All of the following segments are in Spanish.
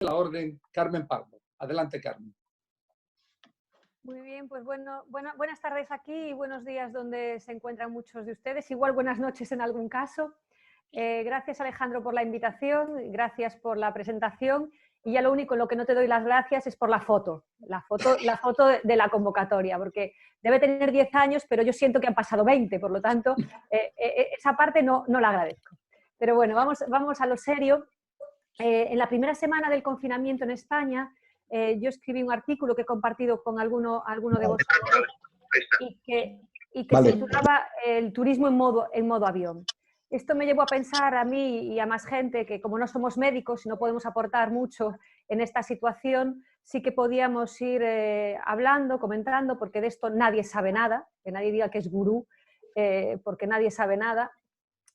la orden Carmen Pardo. Adelante, Carmen. Muy bien, pues buenas tardes aquí y buenos días donde se encuentran muchos de ustedes. Igual buenas noches en algún caso. Gracias, Alejandro, por la invitación, gracias por la presentación. Y ya lo único en lo que no te doy las gracias es por la foto de la convocatoria, porque debe tener 10 años, pero yo siento que han pasado 20, por lo tanto, esa parte no la agradezco. Pero bueno, vamos a lo serio. En la primera semana del confinamiento en España, yo escribí un artículo que he compartido con alguno de vosotros y que se titulaba El turismo en modo avión. Esto me llevó a pensar a mí y a más gente que, como no somos médicos y no podemos aportar mucho en esta situación, sí que podíamos ir hablando, comentando, porque de esto nadie sabe nada, que nadie diga que es gurú, porque nadie sabe nada.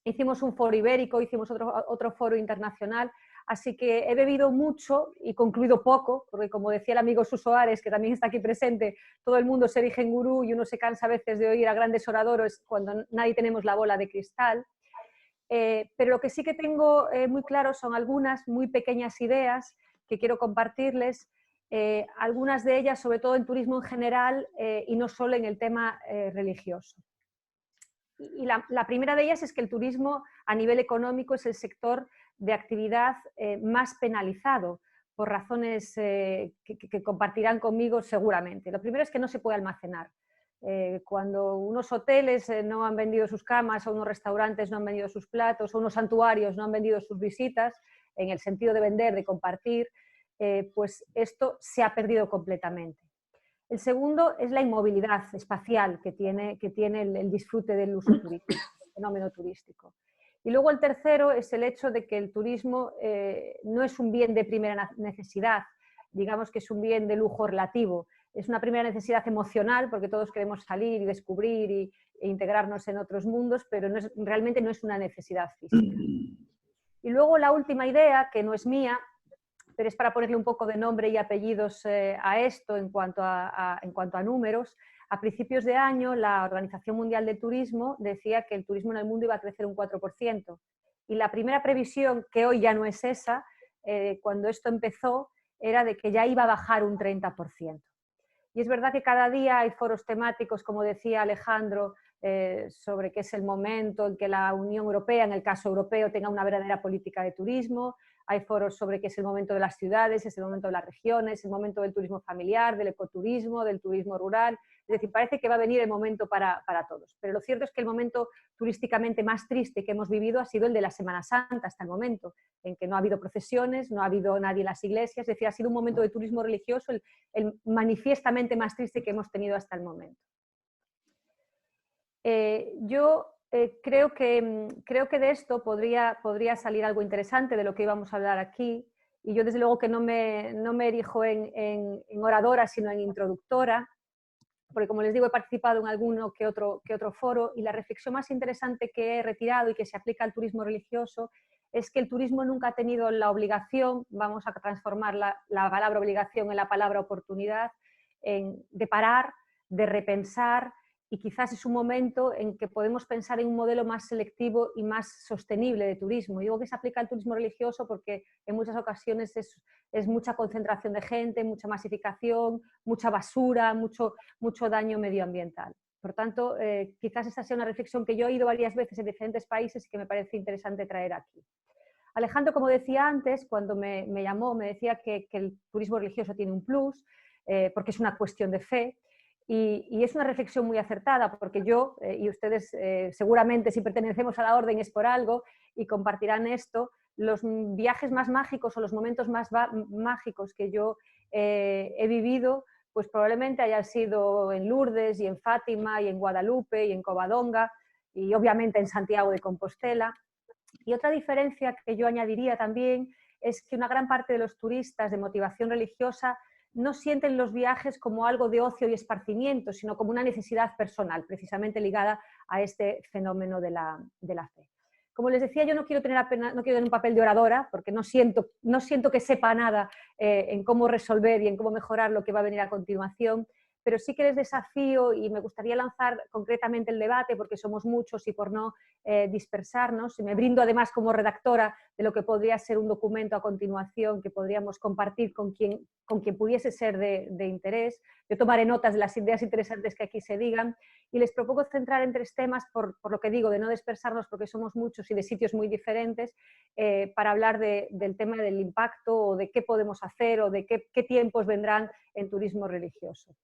Hicimos un foro ibérico, hicimos otro foro internacional, así que he bebido mucho y concluido poco, porque como decía el amigo Suso Ares, que también está aquí presente, todo el mundo se erige en gurú y uno se cansa a veces de oír a grandes oradores cuando nadie tenemos la bola de cristal. Pero lo que sí que tengo muy claro son algunas muy pequeñas ideas que quiero compartirles, algunas de ellas sobre todo en turismo en general y no solo en el tema religioso. Y la primera de ellas es que el turismo a nivel económico es el sector de actividad más penalizado por razones que compartirán conmigo seguramente. Lo primero es que no se puede almacenar. Cuando unos hoteles no han vendido sus camas, o unos restaurantes no han vendido sus platos, o unos santuarios no han vendido sus visitas, en el sentido de vender, de compartir, pues esto se ha perdido completamente. El segundo es la inmovilidad espacial que tiene el disfrute del uso turístico, el fenómeno turístico. Y luego el tercero es el hecho de que el turismo no es un bien de primera necesidad, digamos que es un bien de lujo relativo. Es una primera necesidad emocional porque todos queremos salir y descubrir e integrarnos en otros mundos, pero realmente no es una necesidad física. Y luego la última idea, que no es mía, pero es para ponerle un poco de nombre y apellidos a esto en cuanto a números. A principios de año, la Organización Mundial del Turismo decía que el turismo en el mundo iba a crecer un 4%. Y la primera previsión, que hoy ya no es esa, cuando esto empezó, era de que ya iba a bajar un 30%. Y es verdad que cada día hay foros temáticos, como decía Alejandro, sobre qué es el momento en que la Unión Europea, en el caso europeo, tenga una verdadera política de turismo. Hay foros sobre qué es el momento de las ciudades, es el momento de las regiones, el momento del turismo familiar, del ecoturismo, del turismo rural. Es decir, parece que va a venir el momento para todos. Pero lo cierto es que el momento turísticamente más triste que hemos vivido ha sido el de la Semana Santa hasta el momento, en que no ha habido procesiones, no ha habido nadie en las iglesias. Es decir, ha sido un momento de turismo religioso el manifiestamente más triste que hemos tenido hasta el momento. Yo creo que de esto podría salir algo interesante de lo que íbamos a hablar aquí, y yo desde luego que no me erijo en oradora, sino en introductora, porque como les digo he participado en alguno que otro foro, y la reflexión más interesante que he retirado y que se aplica al turismo religioso es que el turismo nunca ha tenido la obligación, vamos a transformar la palabra obligación en la palabra oportunidad, de parar, de repensar, y quizás es un momento en que podemos pensar en un modelo más selectivo y más sostenible de turismo. Digo que se aplica al turismo religioso porque en muchas ocasiones es mucha concentración de gente, mucha masificación, mucha basura, mucho daño medioambiental. Por tanto, quizás esta sea una reflexión que yo he oído varias veces en diferentes países y que me parece interesante traer aquí. Alejandro, como decía antes, cuando me llamó, me decía que el turismo religioso tiene un plus, porque es una cuestión de fe. Y es una reflexión muy acertada, porque yo y ustedes seguramente, si pertenecemos a la orden es por algo y compartirán esto. Los viajes más mágicos o los momentos más mágicos que yo he vivido, pues probablemente hayan sido en Lourdes y en Fátima y en Guadalupe y en Covadonga y obviamente en Santiago de Compostela. Y otra diferencia que yo añadiría también es que una gran parte de los turistas de motivación religiosa no sienten los viajes como algo de ocio y esparcimiento, sino como una necesidad personal, precisamente ligada a este fenómeno de la fe. Como les decía, yo no quiero tener un papel de oradora, porque no siento que sepa nada en cómo resolver y en cómo mejorar lo que va a venir a continuación, pero sí que les desafío y me gustaría lanzar concretamente el debate porque somos muchos y por no dispersarnos. Y me brindo además como redactora de lo que podría ser un documento a continuación que podríamos compartir con quien pudiese ser de interés. Yo tomaré notas de las ideas interesantes que aquí se digan y les propongo centrar en 3 temas por lo que digo, de no dispersarnos porque somos muchos y de sitios muy diferentes, para hablar del tema del impacto o de qué podemos hacer o de qué tiempos vendrán en turismo religioso.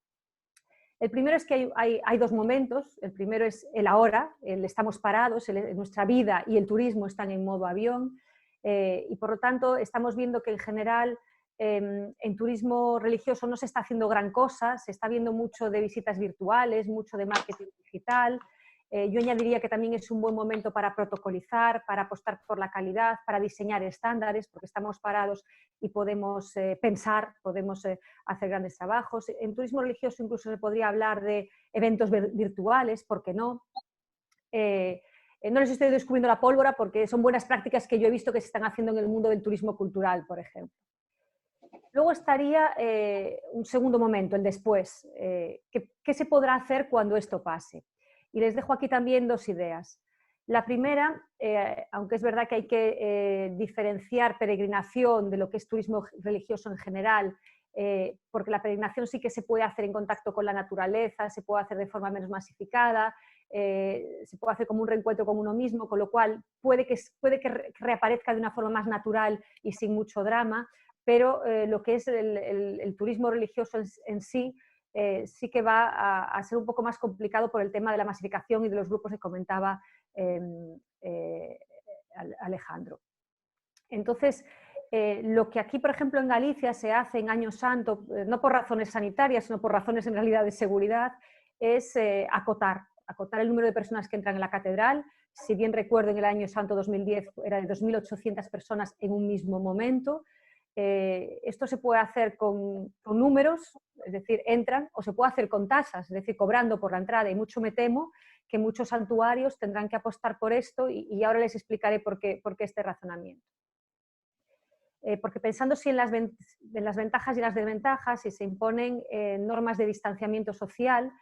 El primero es que hay 2 momentos. El primero es el ahora, el estamos parados, nuestra vida y el turismo están en modo avión y por lo tanto estamos viendo que en general en turismo religioso no se está haciendo gran cosa, se está viendo mucho de visitas virtuales, mucho de marketing digital. Yo añadiría que también es un buen momento para protocolizar, para apostar por la calidad, para diseñar estándares, porque estamos parados y podemos pensar, podemos hacer grandes trabajos. En turismo religioso incluso se podría hablar de eventos virtuales, ¿por qué no? No les estoy descubriendo la pólvora porque son buenas prácticas que yo he visto que se están haciendo en el mundo del turismo cultural, por ejemplo. Luego estaría un segundo momento, el después. ¿Qué se podrá hacer cuando esto pase? Y les dejo aquí también 2 ideas. La primera, aunque es verdad que hay que diferenciar peregrinación de lo que es turismo religioso en general, porque la peregrinación sí que se puede hacer en contacto con la naturaleza, se puede hacer de forma menos masificada, se puede hacer como un reencuentro con uno mismo, con lo cual puede que reaparezca de una forma más natural y sin mucho drama, pero lo que es el turismo religioso en sí, sí que va a ser un poco más complicado por el tema de la masificación y de los grupos que comentaba Alejandro. Entonces, lo que aquí, por ejemplo, en Galicia se hace en Año Santo, no por razones sanitarias, sino por razones en realidad de seguridad, es acotar el número de personas que entran en la catedral. Si bien recuerdo, en el Año Santo 2010 era de 2.800 personas en un mismo momento. Esto se puede hacer con números, es decir, entran, o se puede hacer con tasas, es decir, cobrando por la entrada, y mucho me temo que muchos santuarios tendrán que apostar por esto y ahora les explicaré por qué este razonamiento. Porque pensando en las ventajas y las desventajas, si se imponen normas de distanciamiento social,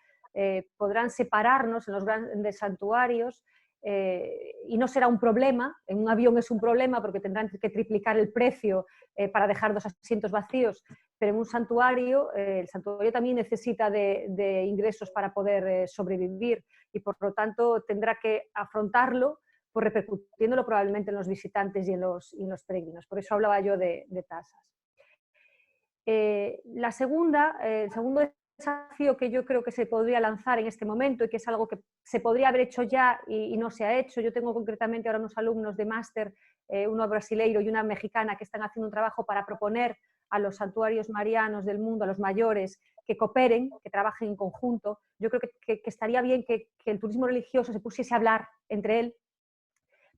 podrán separarnos en los grandes santuarios y no será un problema. En un avión es un problema porque tendrán que triplicar el precio para dejar 2 asientos vacíos, pero en un santuario, el santuario también necesita de ingresos para poder sobrevivir y por lo tanto tendrá que afrontarlo, pues repercutiéndolo probablemente en los visitantes y en los peregrinos. Por eso hablaba yo de tasas. El segundo desafío que yo creo que se podría lanzar en este momento y que es algo que se podría haber hecho ya y no se ha hecho. Yo tengo concretamente ahora unos alumnos de máster, uno brasileiro y una mexicana, que están haciendo un trabajo para proponer a los santuarios marianos del mundo, a los mayores, que cooperen, que trabajen en conjunto. Yo creo que estaría bien que el turismo religioso se pusiese a hablar entre él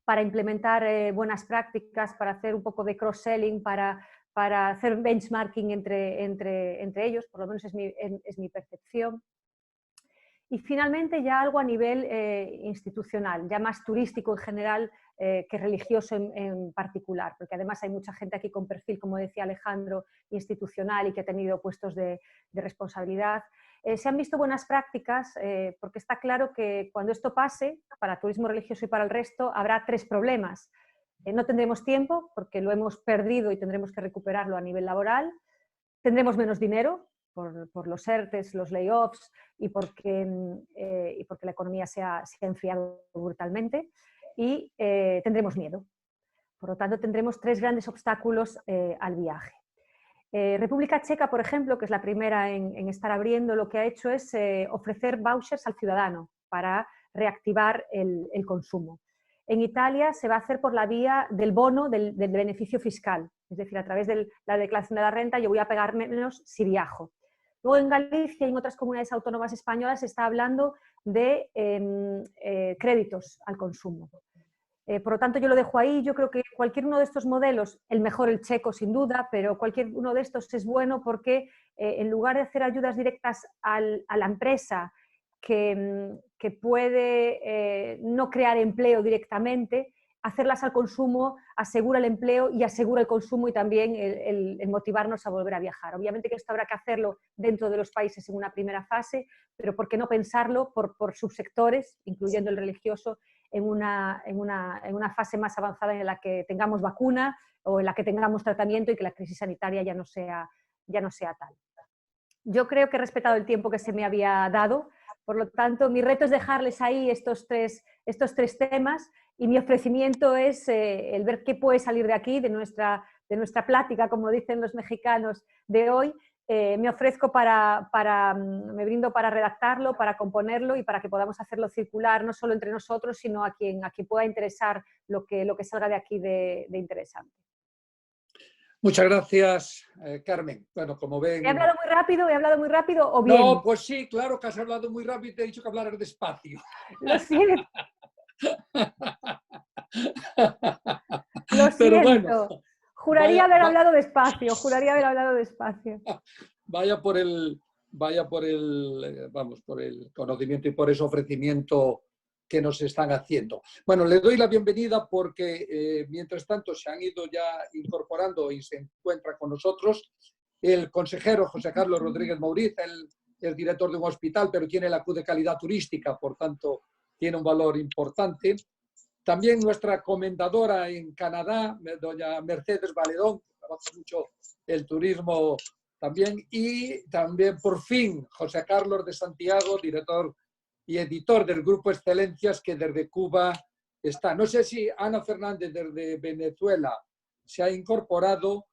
para implementar buenas prácticas, para hacer un poco de cross-selling, para hacer benchmarking entre ellos, por lo menos es mi percepción. Y finalmente ya algo a nivel institucional, ya más turístico en general que religioso en particular, porque además hay mucha gente aquí con perfil, como decía Alejandro, institucional y que ha tenido puestos de responsabilidad. Se han visto buenas prácticas porque está claro que cuando esto pase, para turismo religioso y para el resto, habrá 3 problemas. No tendremos tiempo porque lo hemos perdido y tendremos que recuperarlo a nivel laboral. Tendremos menos dinero por los ERTES, los layoffs y porque la economía se ha enfriado brutalmente. Y tendremos miedo. Por lo tanto, tendremos 3 grandes obstáculos al viaje. República Checa, por ejemplo, que es la primera en estar abriendo, lo que ha hecho es ofrecer vouchers al ciudadano para reactivar el consumo. En Italia se va a hacer por la vía del bono del beneficio fiscal, es decir, a través de la declaración de la renta yo voy a pagar menos si viajo. Luego en Galicia y en otras comunidades autónomas españolas se está hablando de créditos al consumo. Por lo tanto, yo lo dejo ahí. Yo creo que cualquier uno de estos modelos, el mejor el checo sin duda, pero cualquier uno de estos es bueno porque en lugar de hacer ayudas directas a la empresa que puede no crear empleo directamente, hacerlas al consumo asegura el empleo y asegura el consumo y también el motivarnos a volver a viajar. Obviamente que esto habrá que hacerlo dentro de los países en una primera fase, pero ¿por qué no pensarlo por subsectores, incluyendo el religioso, en una fase más avanzada en la que tengamos vacuna o en la que tengamos tratamiento y que la crisis sanitaria ya no sea tal? Yo creo que he respetado el tiempo que se me había dado, por lo tanto, mi reto es dejarles ahí estos tres temas y mi ofrecimiento es el ver qué puede salir de aquí, de nuestra plática, como dicen los mexicanos, de hoy. Me ofrezco me brindo para redactarlo, para componerlo y para que podamos hacerlo circular, no solo entre nosotros, sino a quien pueda interesar lo que salga de aquí de interesante. Muchas gracias, Carmen. Bueno, como ven... ¿He hablado muy rápido o bien? No, pues sí, claro que has hablado muy rápido y te he dicho que hablaras despacio. Lo siento. Lo siento. Pero bueno, juraría haber hablado despacio. Vaya por el conocimiento y por ese ofrecimiento que nos están haciendo. Bueno, le doy la bienvenida porque mientras tanto se han ido ya incorporando y se encuentra con nosotros el consejero José Carlos Rodríguez Mouriz, el director de un hospital, pero tiene la Q de calidad turística, por tanto tiene un valor importante. También nuestra comendadora en Canadá, doña Mercedes Valedón, que trabaja mucho el turismo también, y también por fin José Carlos de Santiago, director y editor del Grupo Excelencias, que desde Cuba está. No sé si Ana Fernández desde Venezuela se ha incorporado,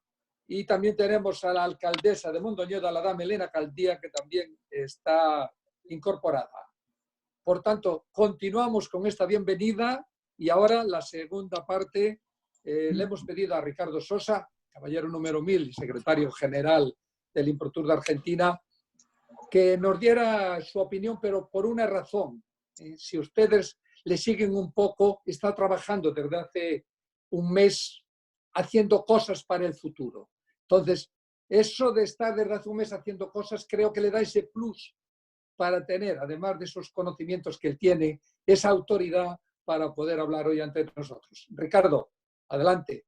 y también tenemos a la alcaldesa de Mondoñedo, a la dama Elena Caldía, que también está incorporada. Por tanto, continuamos con esta bienvenida y ahora la segunda parte. Le hemos pedido a Ricardo Sosa, caballero número 1000 y secretario general del Improtur de Argentina, que nos diera su opinión, pero por una razón. Si ustedes le siguen un poco, está trabajando desde hace un mes haciendo cosas para el futuro. Entonces, eso de estar desde hace un mes haciendo cosas, creo que le da ese plus para tener, además de esos conocimientos que él tiene, esa autoridad para poder hablar hoy ante nosotros. Ricardo, adelante.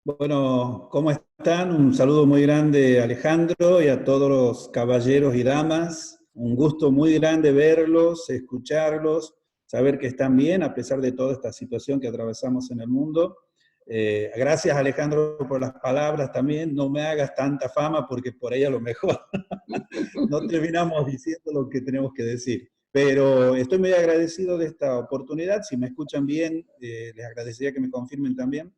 Bueno, ¿cómo están? Un saludo muy grande a Alejandro y a todos los caballeros y damas. Un gusto muy grande verlos, escucharlos, saber que están bien a pesar de toda esta situación que atravesamos en el mundo. Gracias, Alejandro, por las palabras también. No me hagas tanta fama porque por ahí a lo mejor no terminamos diciendo lo que tenemos que decir. Pero estoy muy agradecido de esta oportunidad. Si me escuchan bien, les agradecería que me confirmen también.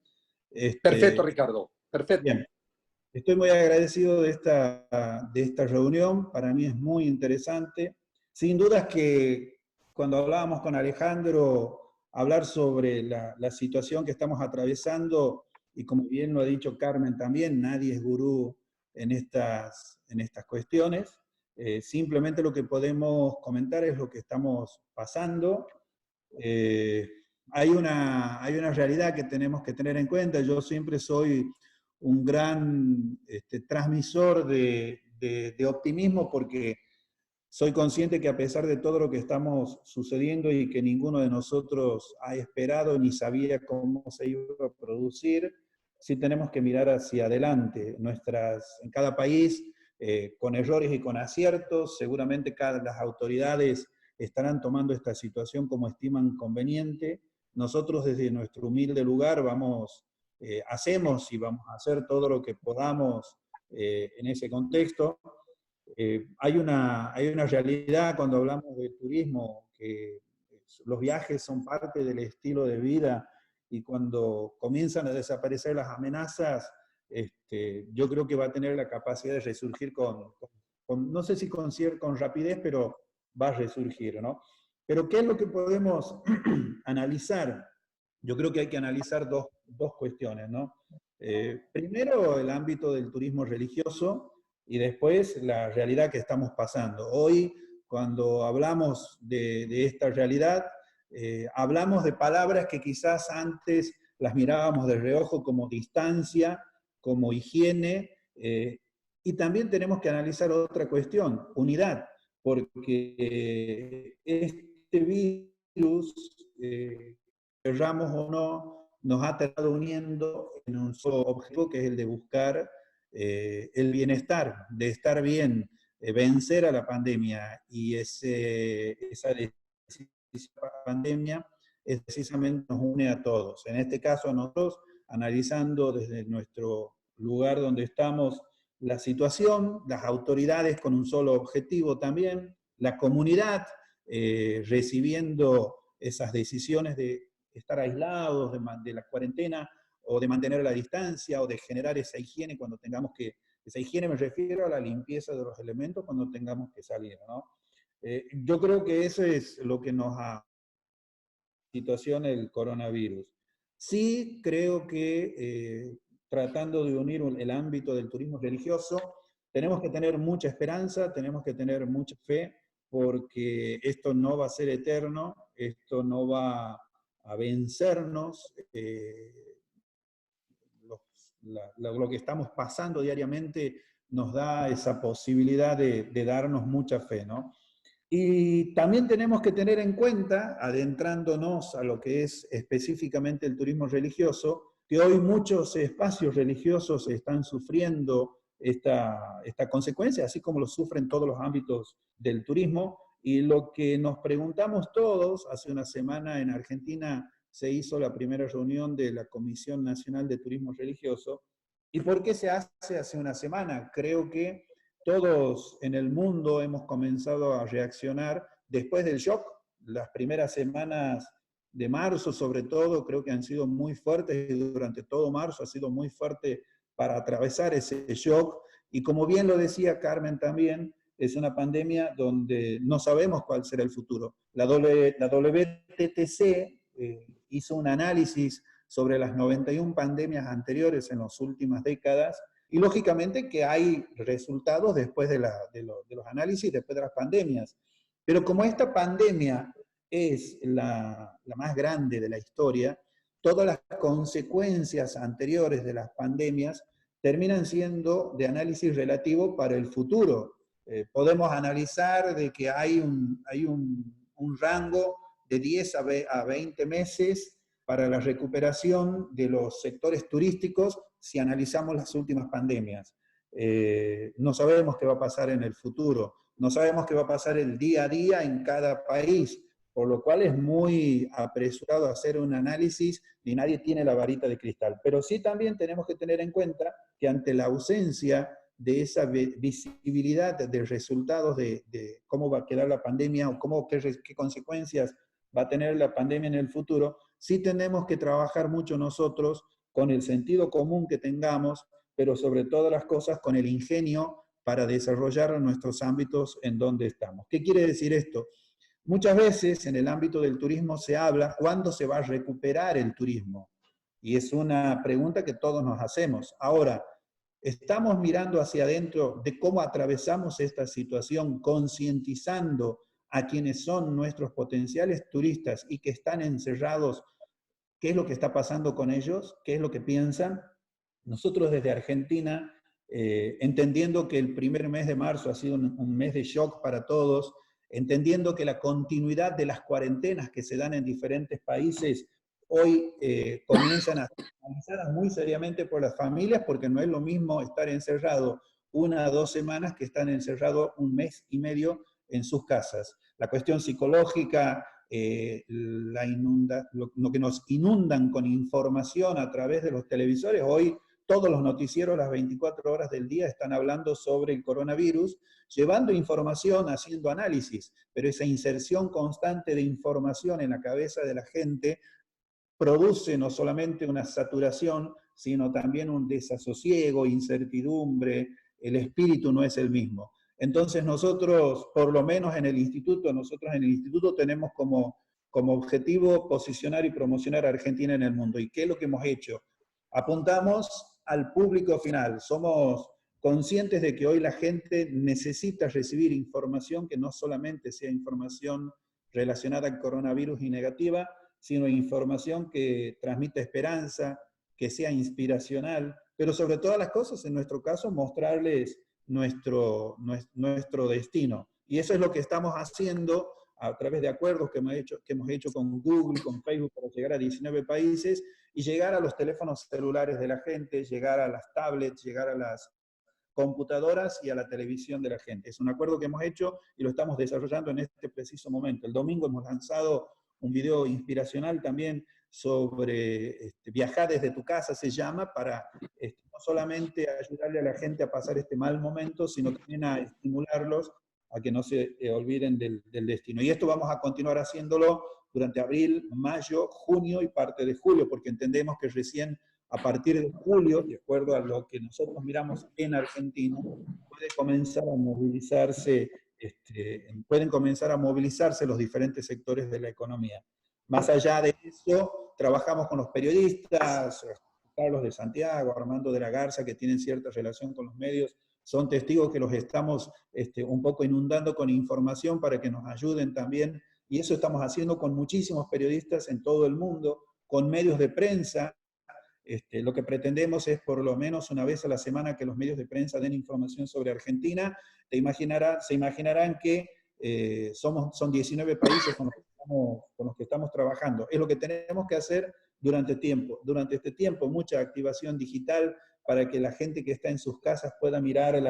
Perfecto, Ricardo. Perfecto. Bien. Estoy muy agradecido de esta reunión. Para mí es muy interesante. Sin dudas que cuando hablábamos con Alejandro, hablar sobre la situación que estamos atravesando, y como bien lo ha dicho Carmen también, nadie es gurú en estas cuestiones. Simplemente lo que podemos comentar es lo que estamos pasando. Hay una realidad que tenemos que tener en cuenta. Yo siempre soy un gran transmisor de optimismo porque soy consciente que a pesar de todo lo que estamos sucediendo y que ninguno de nosotros ha esperado ni sabía cómo se iba a producir, sí tenemos que mirar hacia adelante. En cada país, con errores y con aciertos, seguramente las autoridades estarán tomando esta situación como estiman conveniente. Nosotros desde nuestro humilde lugar hacemos y vamos a hacer todo lo que podamos en ese contexto. Hay una realidad cuando hablamos de turismo, que los viajes son parte del estilo de vida, y cuando comienzan a desaparecer las amenazas, yo creo que va a tener la capacidad de resurgir no sé si con rapidez, pero va a resurgir, ¿no? Pero ¿qué es lo que podemos analizar? Yo creo que hay que analizar dos cuestiones, ¿no? Primero, el ámbito del turismo religioso, y después la realidad que estamos pasando. Hoy, cuando hablamos de esta realidad, hablamos de palabras que quizás antes las mirábamos de reojo, como distancia, como higiene, y también tenemos que analizar otra cuestión, unidad, porque este virus querramos o no, nos ha terminado uniendo en un solo objetivo, que es el de buscar el bienestar, de estar bien, vencer a la pandemia. Y esa pandemia es precisamente nos une a todos. En este caso a nosotros, analizando desde nuestro lugar donde estamos la situación, las autoridades con un solo objetivo también, la comunidad recibiendo esas decisiones de estar aislados, de la cuarentena, o de mantener la distancia, o de generar esa higiene cuando tengamos que, esa higiene me refiero a la limpieza de los elementos cuando tengamos que salir, ¿no? Yo creo que eso es lo que nos ha situación el coronavirus. Sí creo que tratando de unir el ámbito del turismo religioso, tenemos que tener mucha esperanza, tenemos que tener mucha fe, porque esto no va a ser eterno, esto no va a vencernos. Lo que estamos pasando diariamente nos da esa posibilidad de darnos mucha fe, ¿no? Y también tenemos que tener en cuenta, adentrándonos a lo que es específicamente el turismo religioso, que hoy muchos espacios religiosos están sufriendo esta consecuencia, así como lo sufren todos los ámbitos del turismo. Y lo que nos preguntamos todos, hace una semana en Argentina se hizo la primera reunión de la Comisión Nacional de Turismo Religioso. ¿Y por qué se hace una semana? Creo que todos en el mundo hemos comenzado a reaccionar después del shock. Las primeras semanas de marzo, sobre todo, creo que han sido muy fuertes, y durante todo marzo ha sido muy fuerte para atravesar ese shock. Y como bien lo decía Carmen también, es una pandemia donde no sabemos cuál será el futuro. La WTTC hizo un análisis sobre las 91 pandemias anteriores en las últimas décadas, y lógicamente que hay resultados después de los análisis, después de las pandemias. Pero como esta pandemia es la más grande de la historia, todas las consecuencias anteriores de las pandemias terminan siendo de análisis relativo para el futuro. Podemos analizar de que hay un rango de 10 a 20 meses para la recuperación de los sectores turísticos si analizamos las últimas pandemias. No sabemos qué va a pasar en el futuro, no sabemos qué va a pasar el día a día en cada país, por lo cual es muy apresurado hacer un análisis y nadie tiene la varita de cristal. Pero sí también tenemos que tener en cuenta que ante la ausencia de esa visibilidad de resultados de cómo va a quedar la pandemia o qué consecuencias va a tener la pandemia en el futuro, sí tenemos que trabajar mucho nosotros con el sentido común que tengamos, pero sobre todas las cosas con el ingenio para desarrollar nuestros ámbitos en donde estamos. ¿Qué quiere decir esto? Muchas veces en el ámbito del turismo se habla cuándo se va a recuperar el turismo. Y es una pregunta que todos nos hacemos. Ahora, estamos mirando hacia adentro de cómo atravesamos esta situación, concientizando a quienes son nuestros potenciales turistas y que están encerrados, qué es lo que está pasando con ellos, qué es lo que piensan. Nosotros desde Argentina, entendiendo que el primer mes de marzo ha sido un mes de shock para todos, entendiendo que la continuidad de las cuarentenas que se dan en diferentes países hoy comienzan a ser analizadas muy seriamente por las familias, porque no es lo mismo estar encerrado 1 o 2 semanas que estar encerrado 1 mes y medio en sus casas. La cuestión psicológica, lo que nos inundan con información a través de los televisores. Hoy todos los noticieros las 24 horas del día están hablando sobre el coronavirus, llevando información, haciendo análisis, pero esa inserción constante de información en la cabeza de la gente produce no solamente una saturación, sino también un desasosiego, incertidumbre, el espíritu no es el mismo. Entonces nosotros, por lo menos en el instituto, tenemos como objetivo posicionar y promocionar a Argentina en el mundo. ¿Y qué es lo que hemos hecho? Apuntamos al público final. Somos conscientes de que hoy la gente necesita recibir información que no solamente sea información relacionada al coronavirus y negativa, sino información que transmita esperanza, que sea inspiracional, pero sobre todas las cosas, en nuestro caso, mostrarles nuestro destino. Y eso es lo que estamos haciendo a través de acuerdos que hemos hecho con Google, con Facebook, para llegar a 19 países y llegar a los teléfonos celulares de la gente, llegar a las tablets, llegar a las computadoras y a la televisión de la gente. Es un acuerdo que hemos hecho y lo estamos desarrollando en este preciso momento. El domingo hemos lanzado un video inspiracional también sobre viajar desde tu casa, se llama, para no solamente ayudarle a la gente a pasar este mal momento, sino también a estimularlos a que no se olviden del destino. Y esto vamos a continuar haciéndolo durante abril, mayo, junio y parte de julio, porque entendemos que recién a partir de julio, de acuerdo a lo que nosotros miramos en Argentina, pueden comenzar a movilizarse los diferentes sectores de la economía. Más allá de eso, trabajamos con los periodistas, Carlos de Santiago, Armando de la Garza, que tienen cierta relación con los medios, son testigos que los estamos un poco inundando con información para que nos ayuden también, y eso estamos haciendo con muchísimos periodistas en todo el mundo, con medios de prensa. Lo que pretendemos es por lo menos una vez a la semana que los medios de prensa den información sobre Argentina. Se imaginarán que son 19 países con los que estamos trabajando. Es lo que tenemos que hacer durante este tiempo, mucha activación digital para que la gente que está en sus casas pueda mirar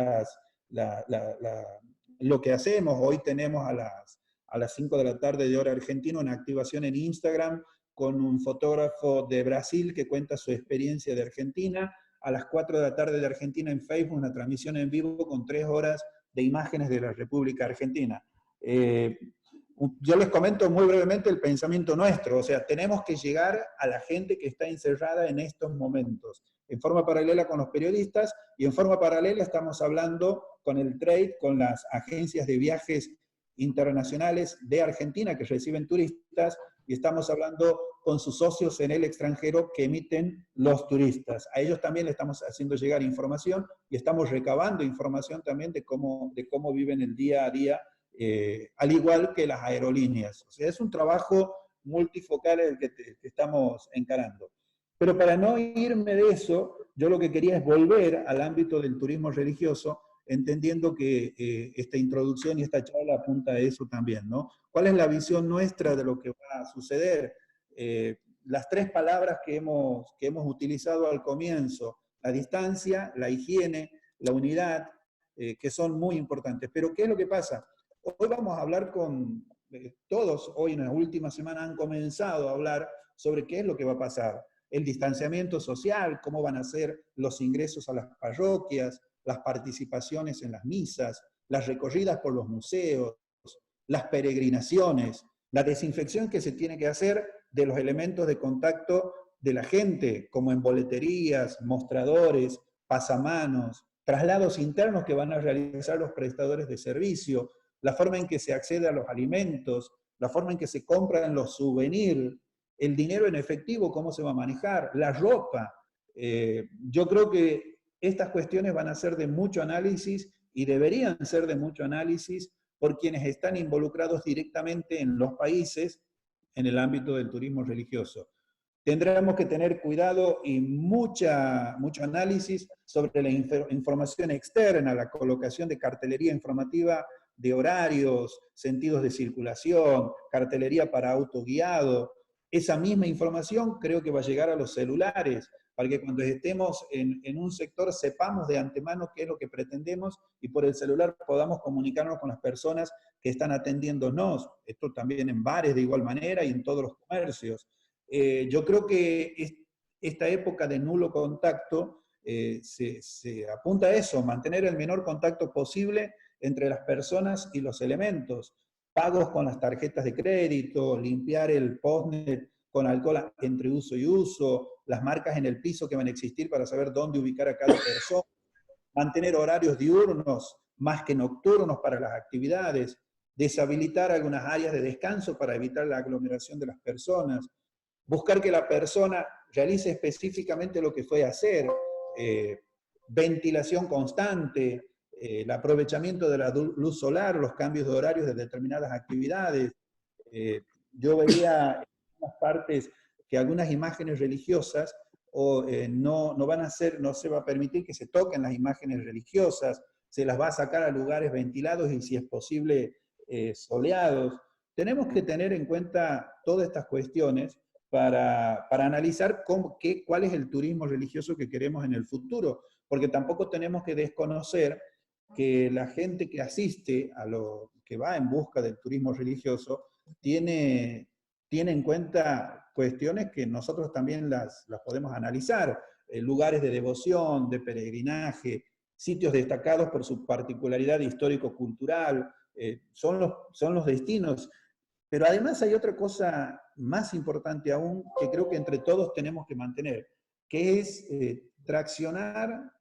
lo que hacemos. Hoy tenemos a las 5 de la tarde de hora argentina una activación en Instagram con un fotógrafo de Brasil que cuenta su experiencia de Argentina. A las 4 de la tarde de Argentina en Facebook, una transmisión en vivo con 3 horas de imágenes de la República Argentina. Yo les comento muy brevemente el pensamiento nuestro, o sea, tenemos que llegar a la gente que está encerrada en estos momentos, en forma paralela con los periodistas, y en forma paralela estamos hablando con el trade, con las agencias de viajes internacionales de Argentina que reciben turistas, y estamos hablando con sus socios en el extranjero que emiten los turistas. A ellos también le estamos haciendo llegar información y estamos recabando información también de cómo viven el día a día, al igual que las aerolíneas. O sea, es un trabajo multifocal el que estamos encarando. Pero para no irme de eso, yo lo que quería es volver al ámbito del turismo religioso, entendiendo que esta introducción y esta charla apunta a eso también, ¿no? ¿Cuál es la visión nuestra de lo que va a suceder? Las 3 palabras que hemos utilizado al comienzo, la distancia, la higiene, la unidad, que son muy importantes. Pero ¿qué es lo que pasa? Hoy vamos a hablar con todos, hoy en la última semana han comenzado a hablar sobre qué es lo que va a pasar. El distanciamiento social, cómo van a ser los ingresos a las parroquias, las participaciones en las misas, las recorridas por los museos, las peregrinaciones, la desinfección que se tiene que hacer de los elementos de contacto de la gente, como en boleterías, mostradores, pasamanos, traslados internos que van a realizar los prestadores de servicio, la forma en que se accede a los alimentos, la forma en que se compran los souvenirs, el dinero en efectivo, cómo se va a manejar, la ropa. Yo creo que estas cuestiones van a ser de mucho análisis y deberían ser de mucho análisis por quienes están involucrados directamente en los países en el ámbito del turismo religioso. Tendremos que tener cuidado y mucho análisis sobre la información externa, la colocación de cartelería informativa de horarios, sentidos de circulación, cartelería para autoguiado. Esa misma información creo que va a llegar a los celulares, para que cuando estemos en un sector sepamos de antemano qué es lo que pretendemos y por el celular podamos comunicarnos con las personas que están atendiéndonos. Esto también en bares de igual manera y en todos los comercios. Yo creo que esta época de nulo contacto se apunta a eso, mantener el menor contacto posible entre las personas y los elementos. Pagos con las tarjetas de crédito, limpiar el postnet con alcohol entre uso y uso, las marcas en el piso que van a existir para saber dónde ubicar a cada persona, mantener horarios diurnos más que nocturnos para las actividades, deshabilitar algunas áreas de descanso para evitar la aglomeración de las personas, buscar que la persona realice específicamente lo que fue a hacer, ventilación constante, el aprovechamiento de la luz solar, los cambios de horarios de determinadas actividades. Yo veía en algunas partes que algunas imágenes religiosas no se va a permitir que se toquen las imágenes religiosas, se las va a sacar a lugares ventilados y si es posible soleados. Tenemos que tener en cuenta todas estas cuestiones para analizar cuál es el turismo religioso que queremos en el futuro, porque tampoco tenemos que desconocer que la gente que asiste a lo que va en busca del turismo religioso tiene en cuenta cuestiones que nosotros también las podemos analizar, lugares de devoción, de peregrinaje, sitios destacados por su particularidad histórico-cultural, son los destinos. Pero además hay otra cosa más importante aún que creo que entre todos tenemos que mantener, que es traccionar,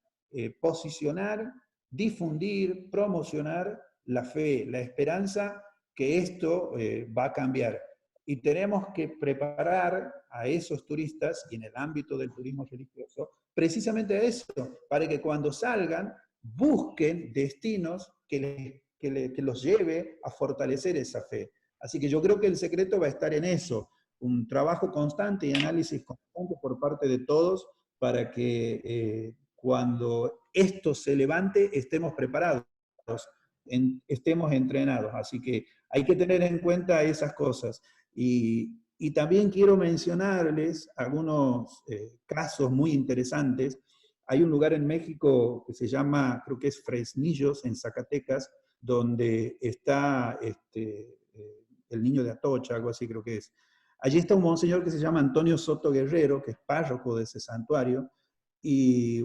posicionar, difundir, promocionar la fe, la esperanza que esto va a cambiar. Y tenemos que preparar a esos turistas, y en el ámbito del turismo religioso, precisamente a eso, para que cuando salgan busquen destinos que los lleve a fortalecer esa fe. Así que yo creo que el secreto va a estar en eso, un trabajo constante y análisis constante por parte de todos para que cuando esto se levante estemos preparados, estemos entrenados. Así que hay que tener en cuenta esas cosas. Y también quiero mencionarles algunos casos muy interesantes. Hay un lugar en México que se llama, creo que es Fresnillos, en Zacatecas, donde está el niño de Atocha, algo así creo que es. Allí está un monseñor que se llama Antonio Soto Guerrero, que es párroco de ese santuario, y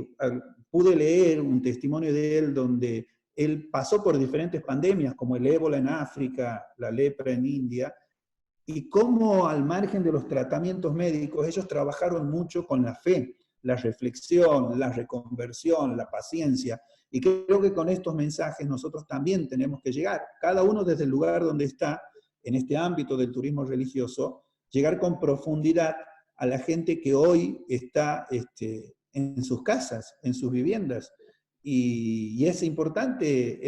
pude leer un testimonio de él donde él pasó por diferentes pandemias, como el ébola en África, la lepra en India, y cómo al margen de los tratamientos médicos, ellos trabajaron mucho con la fe, la reflexión, la reconversión, la paciencia, y creo que con estos mensajes nosotros también tenemos que llegar, cada uno desde el lugar donde está, en este ámbito del turismo religioso, llegar con profundidad a la gente que hoy está en sus casas, en sus viviendas. Y es importante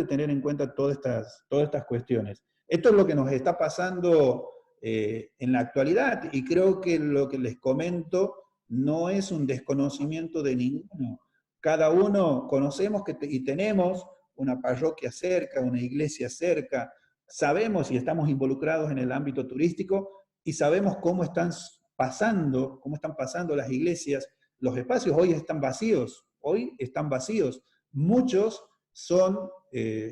tener en cuenta todas estas cuestiones. Esto es lo que nos está pasando en la actualidad, y creo que lo que les comento no es un desconocimiento de ninguno. Cada uno conocemos y tenemos una parroquia cerca, una iglesia cerca, sabemos y estamos involucrados en el ámbito turístico y sabemos cómo están pasando las iglesias. Los espacios hoy están vacíos. Muchos son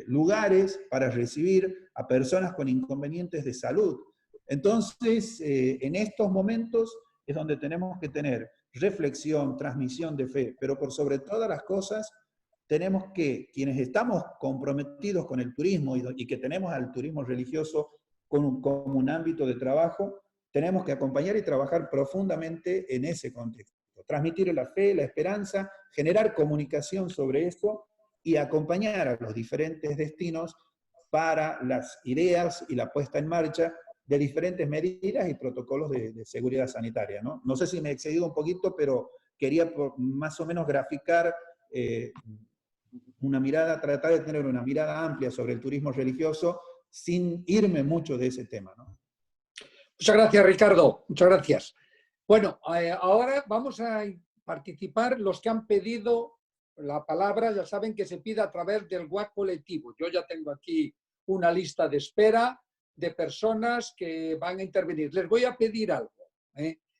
lugares para recibir a personas con inconvenientes de salud. Entonces, en estos momentos es donde tenemos que tener reflexión, transmisión de fe, pero por sobre todas las cosas, tenemos que, quienes estamos comprometidos con el turismo y que tenemos al turismo religioso como un ámbito de trabajo, tenemos que acompañar y trabajar profundamente en ese contexto. Transmitir la fe, la esperanza, generar comunicación sobre esto y acompañar a los diferentes destinos para las ideas y la puesta en marcha de diferentes medidas y protocolos de seguridad sanitaria, ¿no? No sé si me he excedido un poquito, pero quería más o menos graficar tratar de tener una mirada amplia sobre el turismo religioso sin irme mucho de ese tema, ¿no? Muchas gracias, Ricardo. Muchas gracias. Bueno, ahora vamos a participar los que han pedido la palabra. Ya saben que se pide a través del WhatsApp colectivo. Yo ya tengo aquí una lista de espera de personas que van a intervenir. Les voy a pedir algo.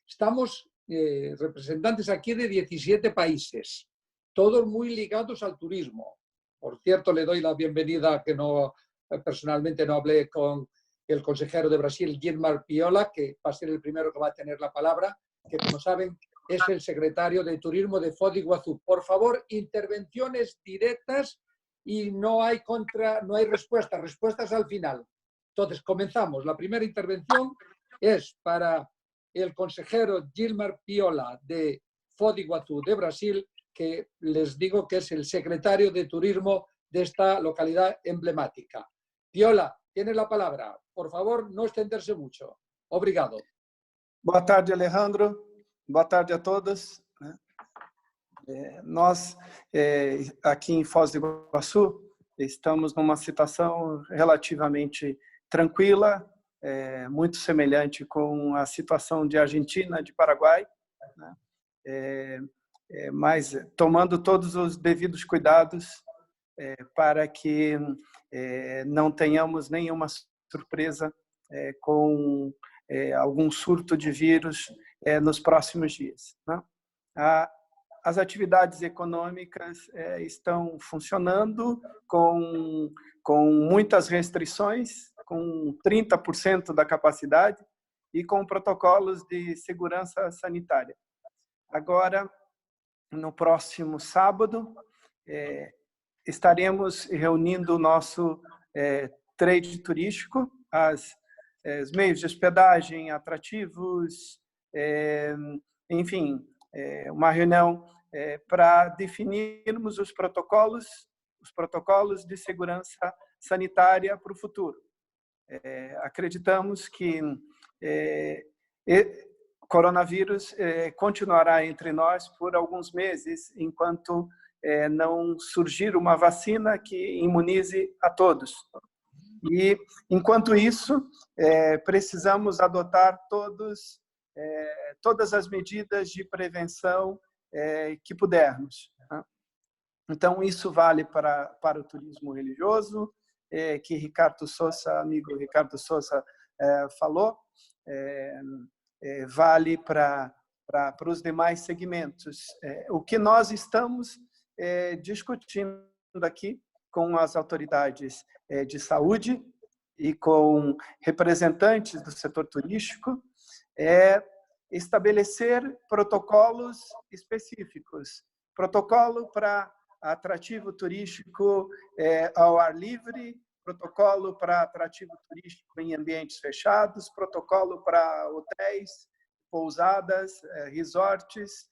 Estamos representantes aquí de 17 países, todos muy ligados al turismo. Por cierto, le doy la bienvenida, que personalmente no hablé con el consejero de Brasil, Gilmar Piola, que va a ser el primero que va a tener la palabra, que como saben es el secretario de Turismo de Foz do Iguazú. Por favor, intervenciones directas y no hay respuestas al final. Entonces, comenzamos. La primera intervención es para el consejero Gilmar Piola de Foz do Iguazú de Brasil, que les digo que es el secretario de Turismo de esta localidad emblemática. Piola, tiene la palabra. Por favor, no extenderse mucho. Obrigado. Boa tarde, Alejandro. Boa tarde a todas. Nós, aqui em Foz do Iguaçu, estamos numa situação relativamente tranquila, muito semelhante com a situação de Argentina, de Paraguai, né? Mas tomando todos os devidos cuidados para que não tenhamos nenhuma surpresa com algum surto de vírus nos próximos dias, né? As atividades econômicas estão funcionando com muitas restrições, com 30% da capacidade e com protocolos de segurança sanitária. Agora, no próximo sábado, estaremos reunindo o nosso trade turístico, os meios de hospedagem, atrativos, enfim, uma reunião para definirmos os protocolos de segurança sanitária para o futuro. Acreditamos que o coronavírus continuará entre nós por alguns meses, enquanto não surgir uma vacina que imunize a todos. E, enquanto isso, precisamos adotar todas as medidas de prevenção que pudermos. Então, isso vale para o turismo religioso, que amigo Ricardo Sousa falou, vale para os demais segmentos. O que nós estamos discutindo aqui com as autoridades de saúde e com representantes do setor turístico é estabelecer protocolos específicos. Protocolo para atrativo turístico ao ar livre, protocolo para atrativo turístico em ambientes fechados, protocolo para hotéis, pousadas, resorts,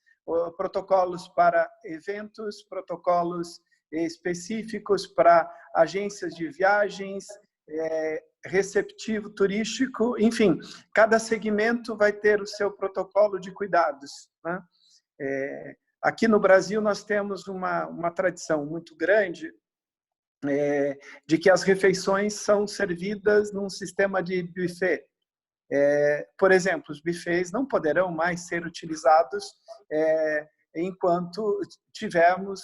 protocolos para eventos, protocolos específicos para agências de viagens, receptivo turístico, enfim, cada segmento vai ter o seu protocolo de cuidados, né? Aqui no Brasil nós temos uma tradição muito grande de que as refeições são servidas num sistema de buffet. Por exemplo, os buffets não poderão mais ser utilizados enquanto tivermos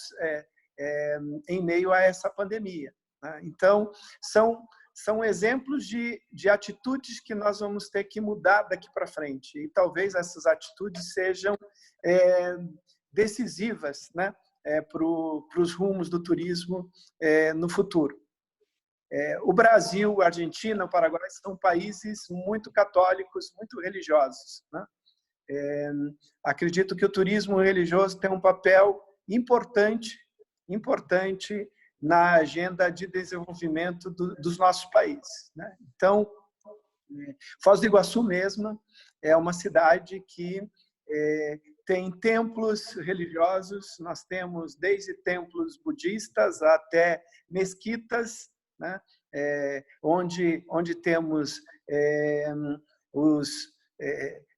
em meio a essa pandemia, né? Então, são exemplos de atitudes que nós vamos ter que mudar daqui para frente. E talvez essas atitudes sejam decisivas, né, para os rumos do turismo no futuro. O Brasil, a Argentina, o Paraguai são países muito católicos, muito religiosos, né? Acredito que o turismo religioso tem um papel importante na agenda de desenvolvimento dos nossos países, né? Então, Foz do Iguaçu mesmo é uma cidade que tem templos religiosos. Nós temos desde templos budistas até mesquitas, né? Onde temos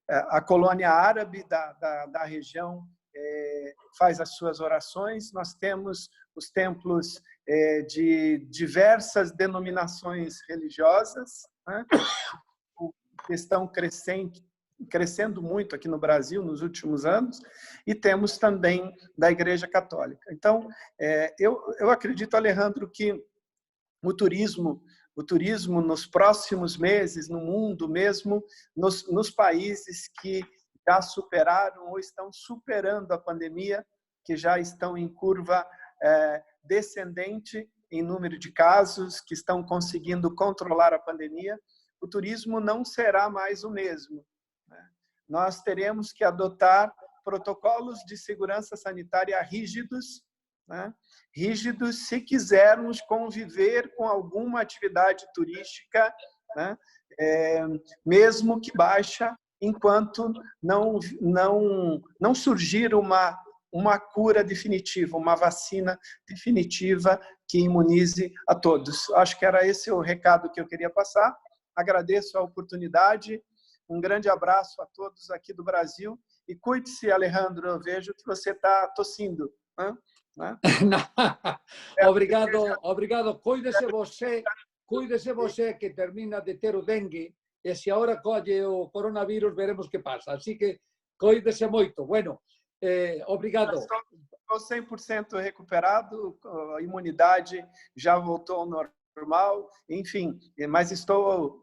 a colônia árabe da região faz as suas orações. Nós temos os templos de diversas denominações religiosas, né, que estão crescendo muito aqui no Brasil nos últimos anos, e temos também da Igreja Católica. Então, eu acredito, Alejandro, que o turismo nos próximos meses, no mundo mesmo, nos países que já superaram ou estão superando a pandemia, que já estão em curva descendente em número de casos, que estão conseguindo controlar a pandemia, o turismo não será mais o mesmo, né? Nós teremos que adotar protocolos de segurança sanitária rígidos, né? Rígidos se quisermos conviver com alguma atividade turística, né? Mesmo que baixa, enquanto não surgir uma cura definitiva, uma vacina definitiva que imunize a todos. Acho que era esse o recado que eu queria passar. Agradeço a oportunidade. Um grande abraço a todos aqui do Brasil. E cuide-se, Alejandro. Eu vejo que você está tossindo, né? Obrigado. Cuídese você que termina de ter o dengue, e se agora colle o coronavírus, veremos que pasa. Así que cuídese moito. Bueno, obrigado. Estou 100% recuperado, a imunidade já voltou ao normal, enfim, mas estou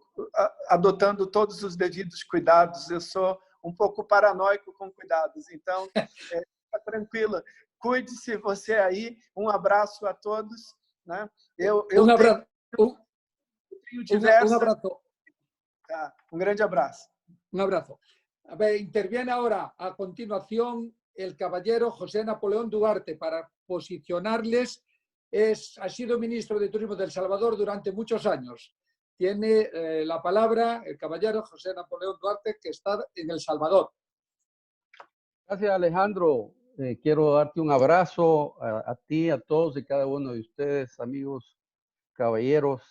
adotando todos os devidos cuidados. Eu sou um pouco paranoico com cuidados, então, fica tranquila. Cuide-se você aí. Um abraço a todos. Né? Eu un abrazo. tenho diversas... Un abrazo. Tá, um grande abraço. Un abrazo. A ver, interviene ahora a continuación el caballero José Napoleón Duarte para posicionarles. Ha sido ministro de Turismo de El Salvador durante muchos años. Tiene la palabra el caballero José Napoleón Duarte, que está en El Salvador. Gracias, Alejandro. Quiero darte un abrazo a ti, a todos y cada uno de ustedes, amigos, caballeros.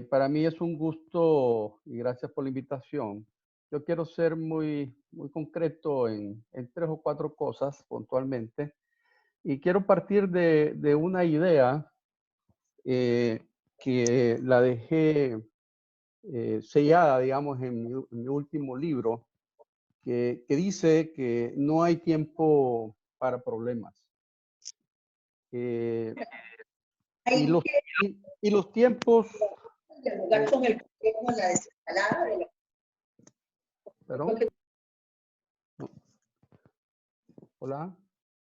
Para mí es un gusto y gracias por la invitación. Yo quiero ser muy concreto en 3 o 4 cosas puntualmente. Y quiero partir de una idea que la dejé sellada, digamos, en mi último libro, que dice que no hay tiempo para problemas. Y los tiempos... ¿Perdón? No. Hola.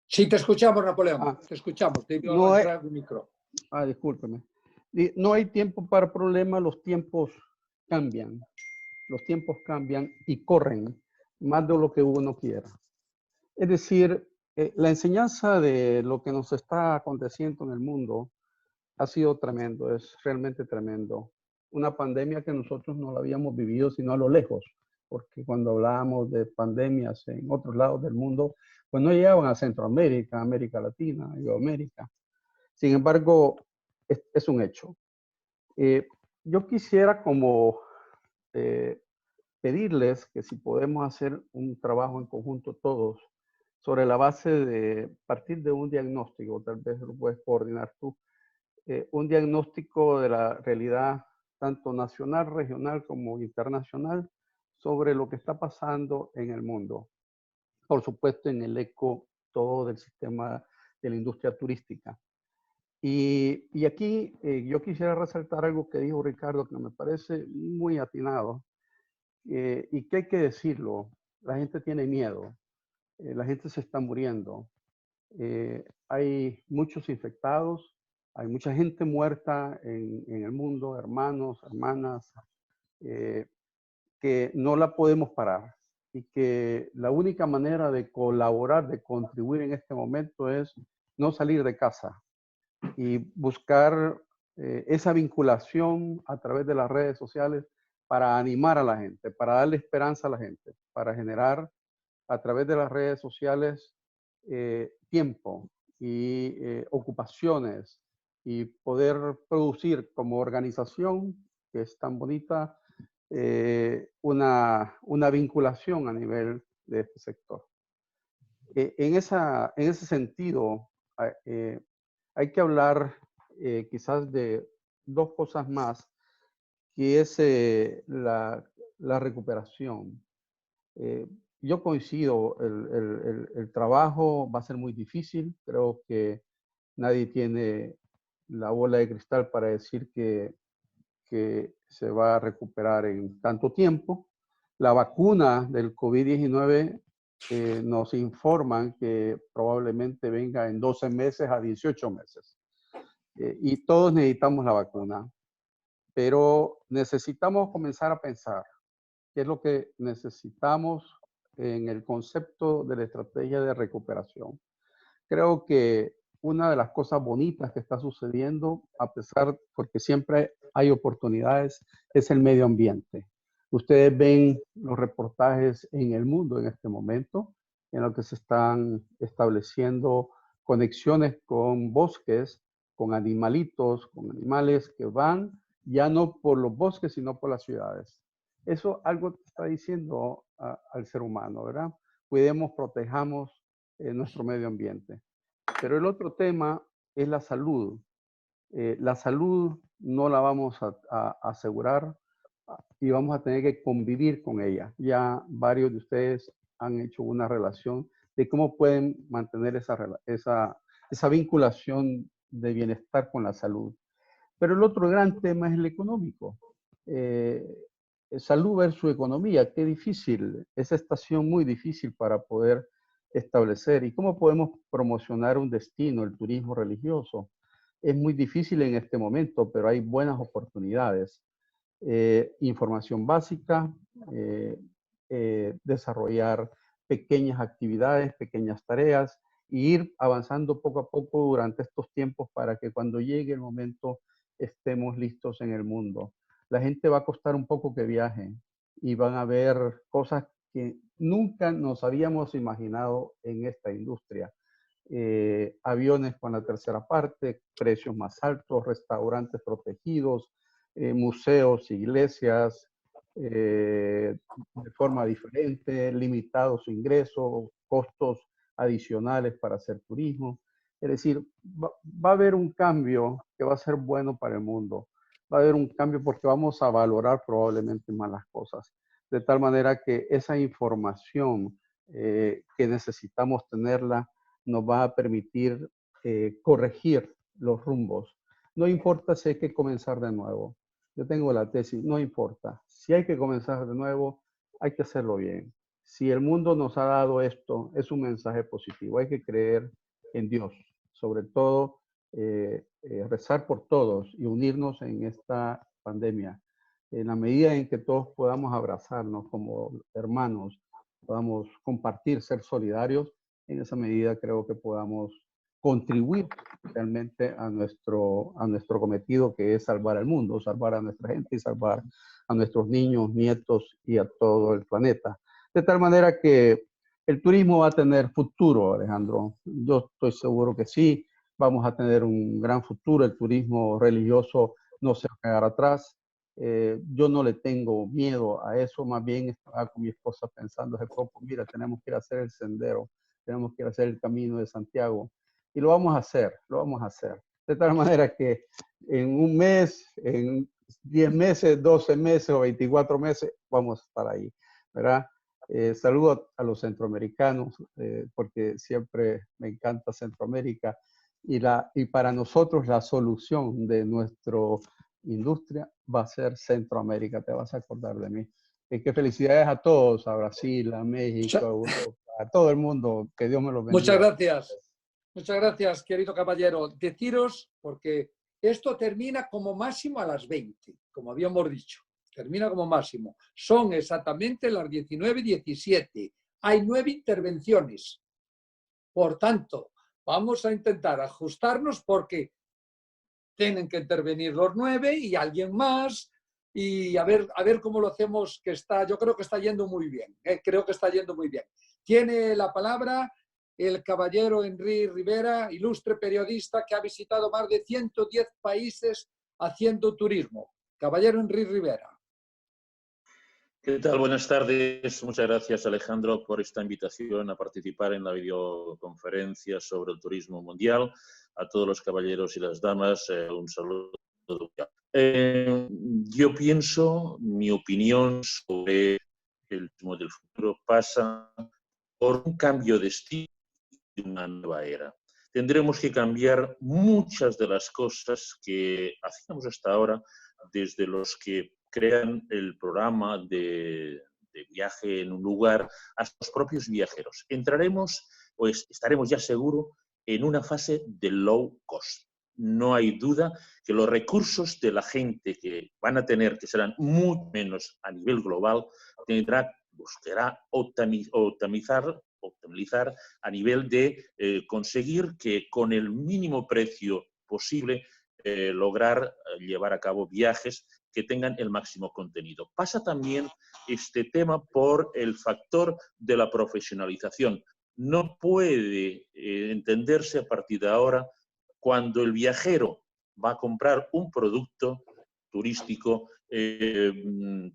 Sí, te escuchamos, Napoleón. Te escuchamos. Te iba a entrar un micro. Discúlpeme. No hay tiempo para problemas, los tiempos cambian. Los tiempos cambian y corren más de lo que uno quiera. Es decir, la enseñanza de lo que nos está aconteciendo en el mundo ha sido tremendo, es realmente tremendo. Una pandemia que nosotros no la habíamos vivido sino a lo lejos, porque cuando hablábamos de pandemias en otros lados del mundo, pues no llegaban a Centroamérica, América Latina, Iberoamérica. Sin embargo, es un hecho. Yo quisiera como pedirles que si podemos hacer un trabajo en conjunto todos sobre la base de partir de un diagnóstico, tal vez lo puedes coordinar tú, un diagnóstico de la realidad tanto nacional, regional como internacional sobre lo que está pasando en el mundo. Por supuesto, en el eco todo del sistema de la industria turística. Y aquí yo quisiera resaltar algo que dijo Ricardo que me parece muy atinado y que hay que decirlo. La gente tiene miedo, la gente se está muriendo, hay muchos infectados, hay mucha gente muerta en el mundo, hermanos, hermanas, que no la podemos parar y que la única manera de colaborar, de contribuir en este momento es no salir de casa y buscar esa vinculación a través de las redes sociales para animar a la gente, para darle esperanza a la gente, para generar a través de las redes sociales tiempo y ocupaciones y poder producir como organización, que es tan bonita, una vinculación a nivel de este sector. En ese sentido, hay que hablar quizás de 2 cosas más, que es la recuperación. Yo coincido, el trabajo va a ser muy difícil. Creo que nadie tiene la bola de cristal para decir que se va a recuperar en tanto tiempo. La vacuna del COVID-19 nos informan que probablemente venga en 12 meses a 18 meses. Y todos necesitamos la vacuna, pero necesitamos comenzar a pensar qué es lo que necesitamos en el concepto de la estrategia de recuperación. Creo que una de las cosas bonitas que está sucediendo, a pesar, porque siempre hay oportunidades, es el medio ambiente. Ustedes ven los reportajes en el mundo en este momento, en los que se están estableciendo conexiones con bosques, con animalitos, con animales que van ya no por los bosques, sino por las ciudades. Eso algo está diciendo al ser humano, ¿verdad? Cuidemos, protejamos nuestro medio ambiente. Pero el otro tema es la salud. La salud no la vamos a asegurar y vamos a tener que convivir con ella. Ya varios de ustedes han hecho una relación de cómo pueden mantener esa vinculación de bienestar con la salud. Pero el otro gran tema es el económico. salud ver su economía. Qué difícil, esa estación muy difícil para poder establecer. ¿Y cómo podemos promocionar un destino, el turismo religioso? Es muy difícil en este momento, pero hay buenas oportunidades. Información básica, desarrollar pequeñas actividades, pequeñas tareas, e ir avanzando poco a poco durante estos tiempos para que cuando llegue el momento estemos listos en el mundo. La gente va a costar un poco que viaje y van a ver cosas que nunca nos habíamos imaginado en esta industria. Aviones con la tercera parte, precios más altos, restaurantes protegidos, museos, iglesias, de forma diferente, limitado su ingreso, costos adicionales para hacer turismo. Es decir, va a haber un cambio que va a ser bueno para el mundo. Va a haber un cambio porque vamos a valorar probablemente más las cosas. De tal manera que esa información que necesitamos tenerla nos va a permitir corregir los rumbos. No importa si hay que comenzar de nuevo. Yo tengo la tesis, no importa. Si hay que comenzar de nuevo, hay que hacerlo bien. Si el mundo nos ha dado esto, es un mensaje positivo. Hay que creer en Dios. Sobre todo, rezar por todos y unirnos en esta pandemia. En la medida en que todos podamos abrazarnos como hermanos, podamos compartir, ser solidarios, en esa medida creo que podamos contribuir realmente a nuestro cometido, que es salvar al mundo, salvar a nuestra gente y salvar a nuestros niños, nietos y a todo el planeta. De tal manera que el turismo va a tener futuro, Alejandro. Yo estoy seguro que sí, vamos a tener un gran futuro. El turismo religioso no se va a quedar atrás. Yo no le tengo miedo a eso, más bien estaba con mi esposa pensando hace poco, mira, tenemos que ir a hacer el sendero, tenemos que ir a hacer el camino de Santiago, y lo vamos a hacer, lo vamos a hacer. De tal manera que en un mes, en 10 meses, 12 meses o 24 meses, vamos a estar ahí, ¿verdad? Saludo a los centroamericanos, porque siempre me encanta Centroamérica, y para nosotros la solución de nuestra industria va a ser Centroamérica, te vas a acordar de mí. Qué felicidades a todos, a Brasil, a México, a Europa, a todo el mundo, que Dios me los bendiga. Muchas gracias, querido caballero. Deciros, porque esto termina como máximo a las 20, como habíamos dicho. Termina como máximo. Son exactamente las 19:17. Hay 9 intervenciones. Por tanto, vamos a intentar ajustarnos porque tienen que intervenir los 9 y alguien más. Y a ver cómo lo hacemos, que yo creo que está yendo muy bien. Creo que está yendo muy bien. Tiene la palabra el caballero Henry Rivera, ilustre periodista que ha visitado más de 110 países haciendo turismo. Caballero Henry Rivera. ¿Qué tal? Buenas tardes. Muchas gracias, Alejandro, por esta invitación a participar en la videoconferencia sobre el turismo mundial. A todos los caballeros y las damas, un saludo. Yo pienso, mi opinión sobre el turismo del futuro pasa por un cambio de estilo y una nueva era. Tendremos que cambiar muchas de las cosas que hacíamos hasta ahora, desde los que crean el programa de viaje en un lugar hasta los propios viajeros. Entraremos, o estaremos ya seguro, en una fase de low cost. No hay duda que los recursos de la gente que van a tener, que serán mucho menos a nivel global, buscará optimizar a nivel de conseguir que con el mínimo precio posible lograr llevar a cabo viajes que tengan el máximo contenido. Pasa también este tema por el factor de la profesionalización. No puede entenderse a partir de ahora cuando el viajero va a comprar un producto turístico,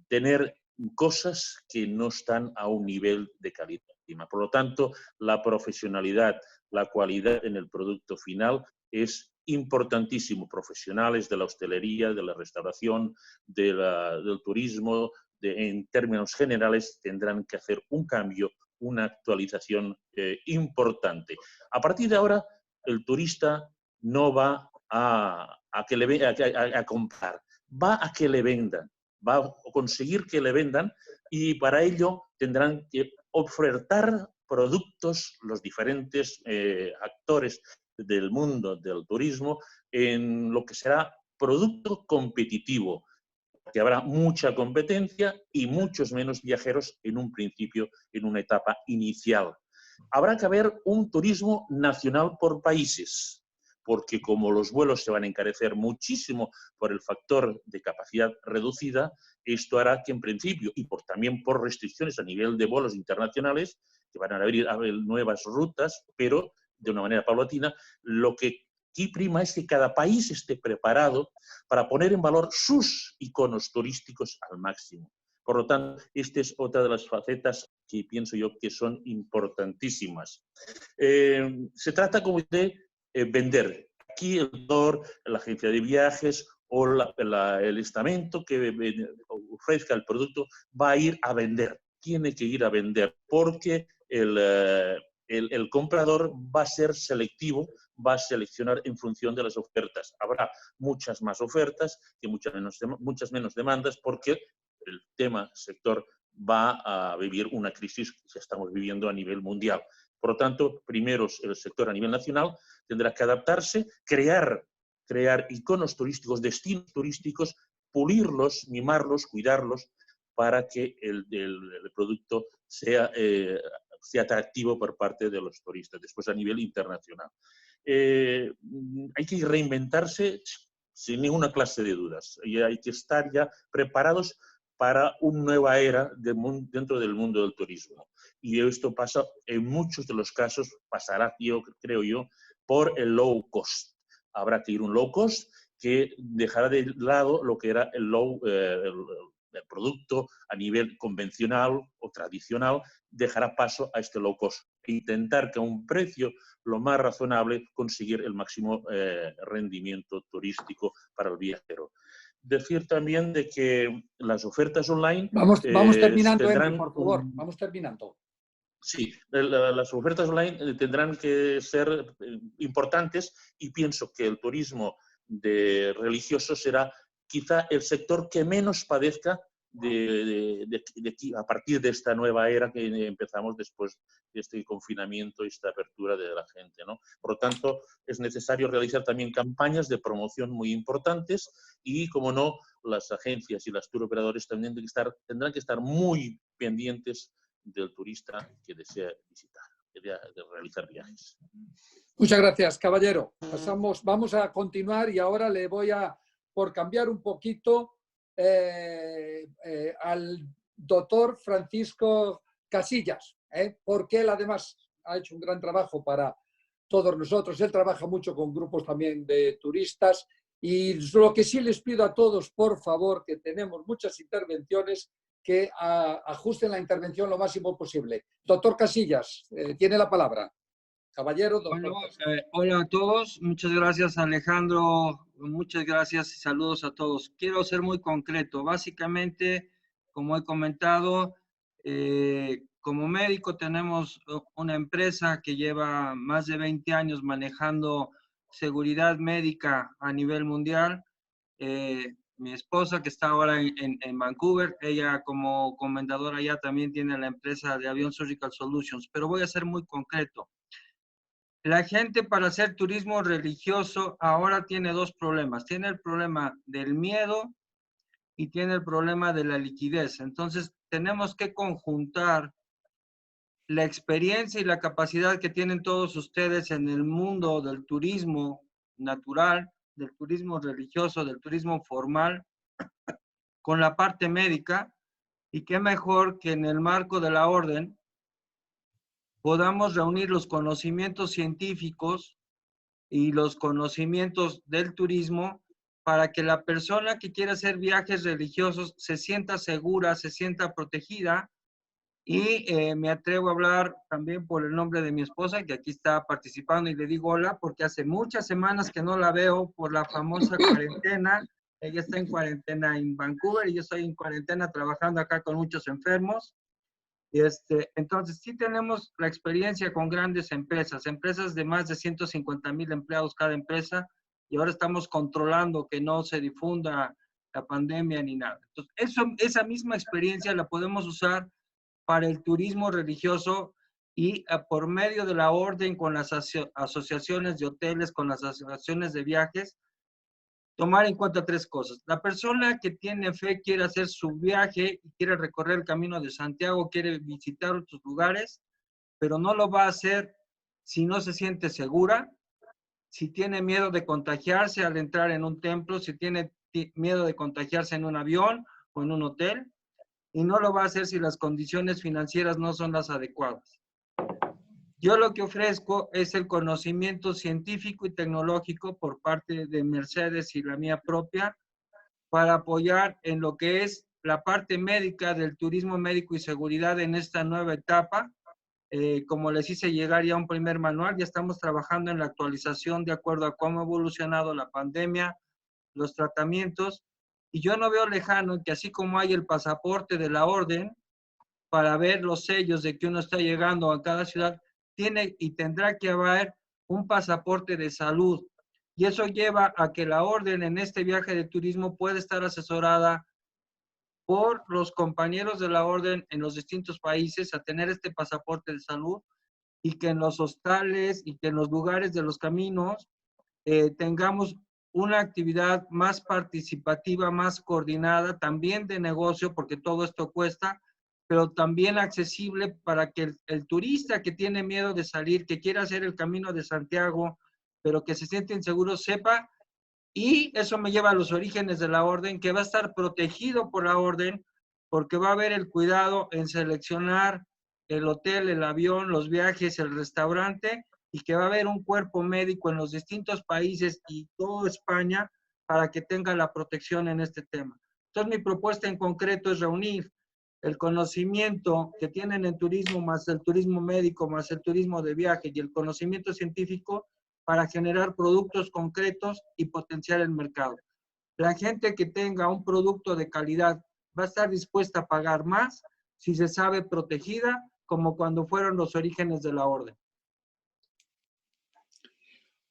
tener cosas que no están a un nivel de calidad. Por lo tanto, la profesionalidad, la cualidad en el producto final es importantísimo. Profesionales de la hostelería, de la restauración, del turismo, en términos generales, tendrán que hacer un cambio, una actualización importante. A partir de ahora, el turista no va a comprar, va a que le vendan. va a conseguir que le vendan y para ello tendrán que ofertar productos los diferentes actores del mundo del turismo en lo que será producto competitivo, que habrá mucha competencia y muchos menos viajeros en un principio, en una etapa inicial. Habrá que haber un turismo nacional por países, porque como los vuelos se van a encarecer muchísimo por el factor de capacidad reducida, esto hará que en principio, y también por restricciones a nivel de vuelos internacionales, que van a abrir nuevas rutas, pero de una manera paulatina, lo que aquí prima es que cada país esté preparado para poner en valor sus iconos turísticos al máximo. Por lo tanto, esta es otra de las facetas que pienso yo que son importantísimas. Se trata como de vender. Aquí el doctor, la agencia de viajes o el estamento que ofrezca el producto va a ir a vender. Tiene que ir a vender porque el comprador va a ser selectivo, va a seleccionar en función de las ofertas. Habrá muchas más ofertas y muchas menos demandas porque el sector va a vivir una crisis que estamos viviendo a nivel mundial. Por lo tanto, primero el sector a nivel nacional tendrá que adaptarse, crear iconos turísticos, destinos turísticos, pulirlos, mimarlos, cuidarlos para que el producto sea atractivo por parte de los turistas, después a nivel internacional. Hay que reinventarse sin ninguna clase de dudas y hay que estar ya preparados para una nueva era dentro del mundo del turismo. Y esto pasa, en muchos de los casos, pasará, creo yo, por el low cost. Habrá que ir un low cost que dejará de lado lo que era el producto a nivel convencional o tradicional, dejará paso a este low cost. Intentar que a un precio lo más razonable conseguir el máximo rendimiento turístico para el viajero. Decir también de que las ofertas online... Vamos terminando, Henry, por favor. Vamos terminando. Sí, las ofertas online tendrán que ser importantes y pienso que el turismo religioso será quizá el sector que menos padezca a partir de esta nueva era que empezamos después de este confinamiento y esta apertura de la gente, ¿no? Por lo tanto, es necesario realizar también campañas de promoción muy importantes y, como no, las agencias y las tour operadores también tendrán que estar muy pendientes del turista que desea visitar, de realizar viajes. Muchas gracias, caballero. Vamos a continuar y ahora le voy por cambiar un poquito, al doctor Francisco Casillas, porque él además ha hecho un gran trabajo para todos nosotros. Él trabaja mucho con grupos también de turistas y lo que sí les pido a todos, por favor, que tenemos muchas intervenciones, que ajusten la intervención lo máximo posible. Doctor Casillas, tiene la palabra. Caballero, doctor. Bueno, hola a todos. Muchas gracias, Alejandro. Muchas gracias y saludos a todos. Quiero ser muy concreto. Básicamente, como he comentado, como médico tenemos una empresa que lleva más de 20 años manejando seguridad médica a nivel mundial. Mi esposa, que está ahora en Vancouver, ella como comendadora ya también tiene la empresa de Avión Surgical Solutions, pero voy a ser muy concreto. La gente para hacer turismo religioso ahora tiene dos problemas. Tiene el problema del miedo y tiene el problema de la liquidez. Entonces, tenemos que conjuntar la experiencia y la capacidad que tienen todos ustedes en el mundo del turismo natural, del turismo religioso, del turismo formal, con la parte médica, y qué mejor que en el marco de la orden podamos reunir los conocimientos científicos y los conocimientos del turismo para que la persona que quiera hacer viajes religiosos se sienta segura, se sienta protegida. Y me atrevo a hablar también por el nombre de mi esposa, que aquí está participando, y le digo hola, porque hace muchas semanas que no la veo por la famosa cuarentena. Ella está en cuarentena en Vancouver y yo estoy en cuarentena trabajando acá con muchos enfermos. Entonces, sí tenemos la experiencia con grandes empresas de más de 150,000 empleados cada empresa, y ahora estamos controlando que no se difunda la pandemia ni nada. Entonces, esa misma experiencia la podemos usar para el turismo religioso y por medio de la orden con las asociaciones de hoteles, con las asociaciones de viajes, tomar en cuenta 3 cosas. La persona que tiene fe quiere hacer su viaje y quiere recorrer el Camino de Santiago, quiere visitar otros lugares, pero no lo va a hacer si no se siente segura, si tiene miedo de contagiarse al entrar en un templo, si tiene miedo de contagiarse en un avión o en un hotel, y no lo va a hacer si las condiciones financieras no son las adecuadas. Yo lo que ofrezco es el conocimiento científico y tecnológico por parte de Mercedes y la mía propia para apoyar en lo que es la parte médica del turismo médico y seguridad en esta nueva etapa. Como les hice llegar ya un primer manual, ya estamos trabajando en la actualización de acuerdo a cómo ha evolucionado la pandemia, los tratamientos, y yo no veo lejano que así como hay el pasaporte de la orden para ver los sellos de que uno está llegando a cada ciudad, tiene y tendrá que haber un pasaporte de salud. Y eso lleva a que la orden en este viaje de turismo puede estar asesorada por los compañeros de la orden en los distintos países a tener este pasaporte de salud y que en los hostales y que en los lugares de los caminos tengamos una actividad más participativa, más coordinada, también de negocio, porque todo esto cuesta, pero también accesible para que el turista que tiene miedo de salir, que quiera hacer el Camino de Santiago, pero que se siente inseguro, sepa. Y eso me lleva a los orígenes de la orden, que va a estar protegido por la orden, porque va a haber el cuidado en seleccionar el hotel, el avión, los viajes, el restaurante, y que va a haber un cuerpo médico en los distintos países y toda España para que tenga la protección en este tema. Entonces, mi propuesta en concreto es reunir el conocimiento que tienen en turismo, más el turismo médico, más el turismo de viaje y el conocimiento científico para generar productos concretos y potenciar el mercado. La gente que tenga un producto de calidad va a estar dispuesta a pagar más si se sabe protegida, como cuando fueron los orígenes de la orden.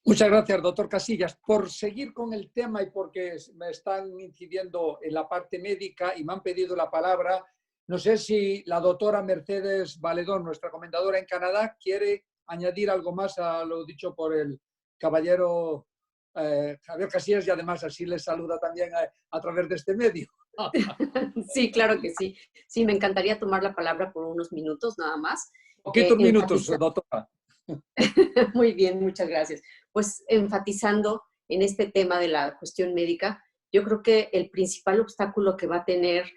Muchas gracias, doctor Casillas. Por seguir con el tema y porque me están incidiendo en la parte médica y me han pedido la palabra, no sé si la doctora Mercedes Valedón, nuestra comendadora en Canadá, quiere añadir algo más a lo dicho por el caballero Javier Casillas y además así les saluda también a través de este medio. Sí, claro que sí. Sí, me encantaría tomar la palabra por unos minutos nada más. Poquitos minutos, doctora. Muy bien, muchas gracias. Pues enfatizando en este tema de la cuestión médica, yo creo que el principal obstáculo que va a tener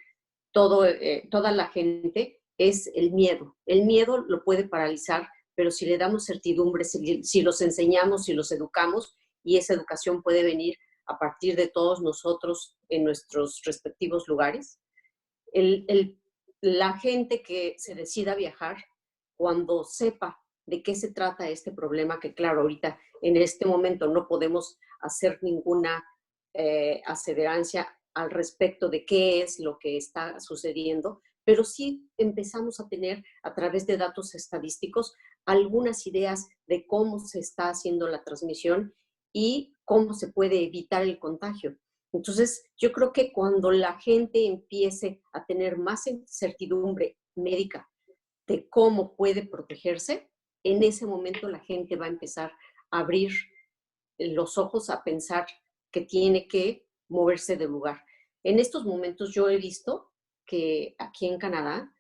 toda la gente es el miedo. El miedo lo puede paralizar, pero si le damos certidumbre, si los enseñamos, si los educamos, y esa educación puede venir a partir de todos nosotros en nuestros respectivos lugares. La gente que se decida viajar, cuando sepa de qué se trata este problema, que claro, ahorita en este momento no podemos hacer ninguna aseverancia al respecto de qué es lo que está sucediendo, pero sí empezamos a tener a través de datos estadísticos algunas ideas de cómo se está haciendo la transmisión y cómo se puede evitar el contagio. Entonces, yo creo que cuando la gente empiece a tener más certidumbre médica de cómo puede protegerse, en ese momento la gente va a empezar a abrir los ojos, a pensar que tiene que moverse del lugar. En estos momentos yo he visto que aquí en Canadá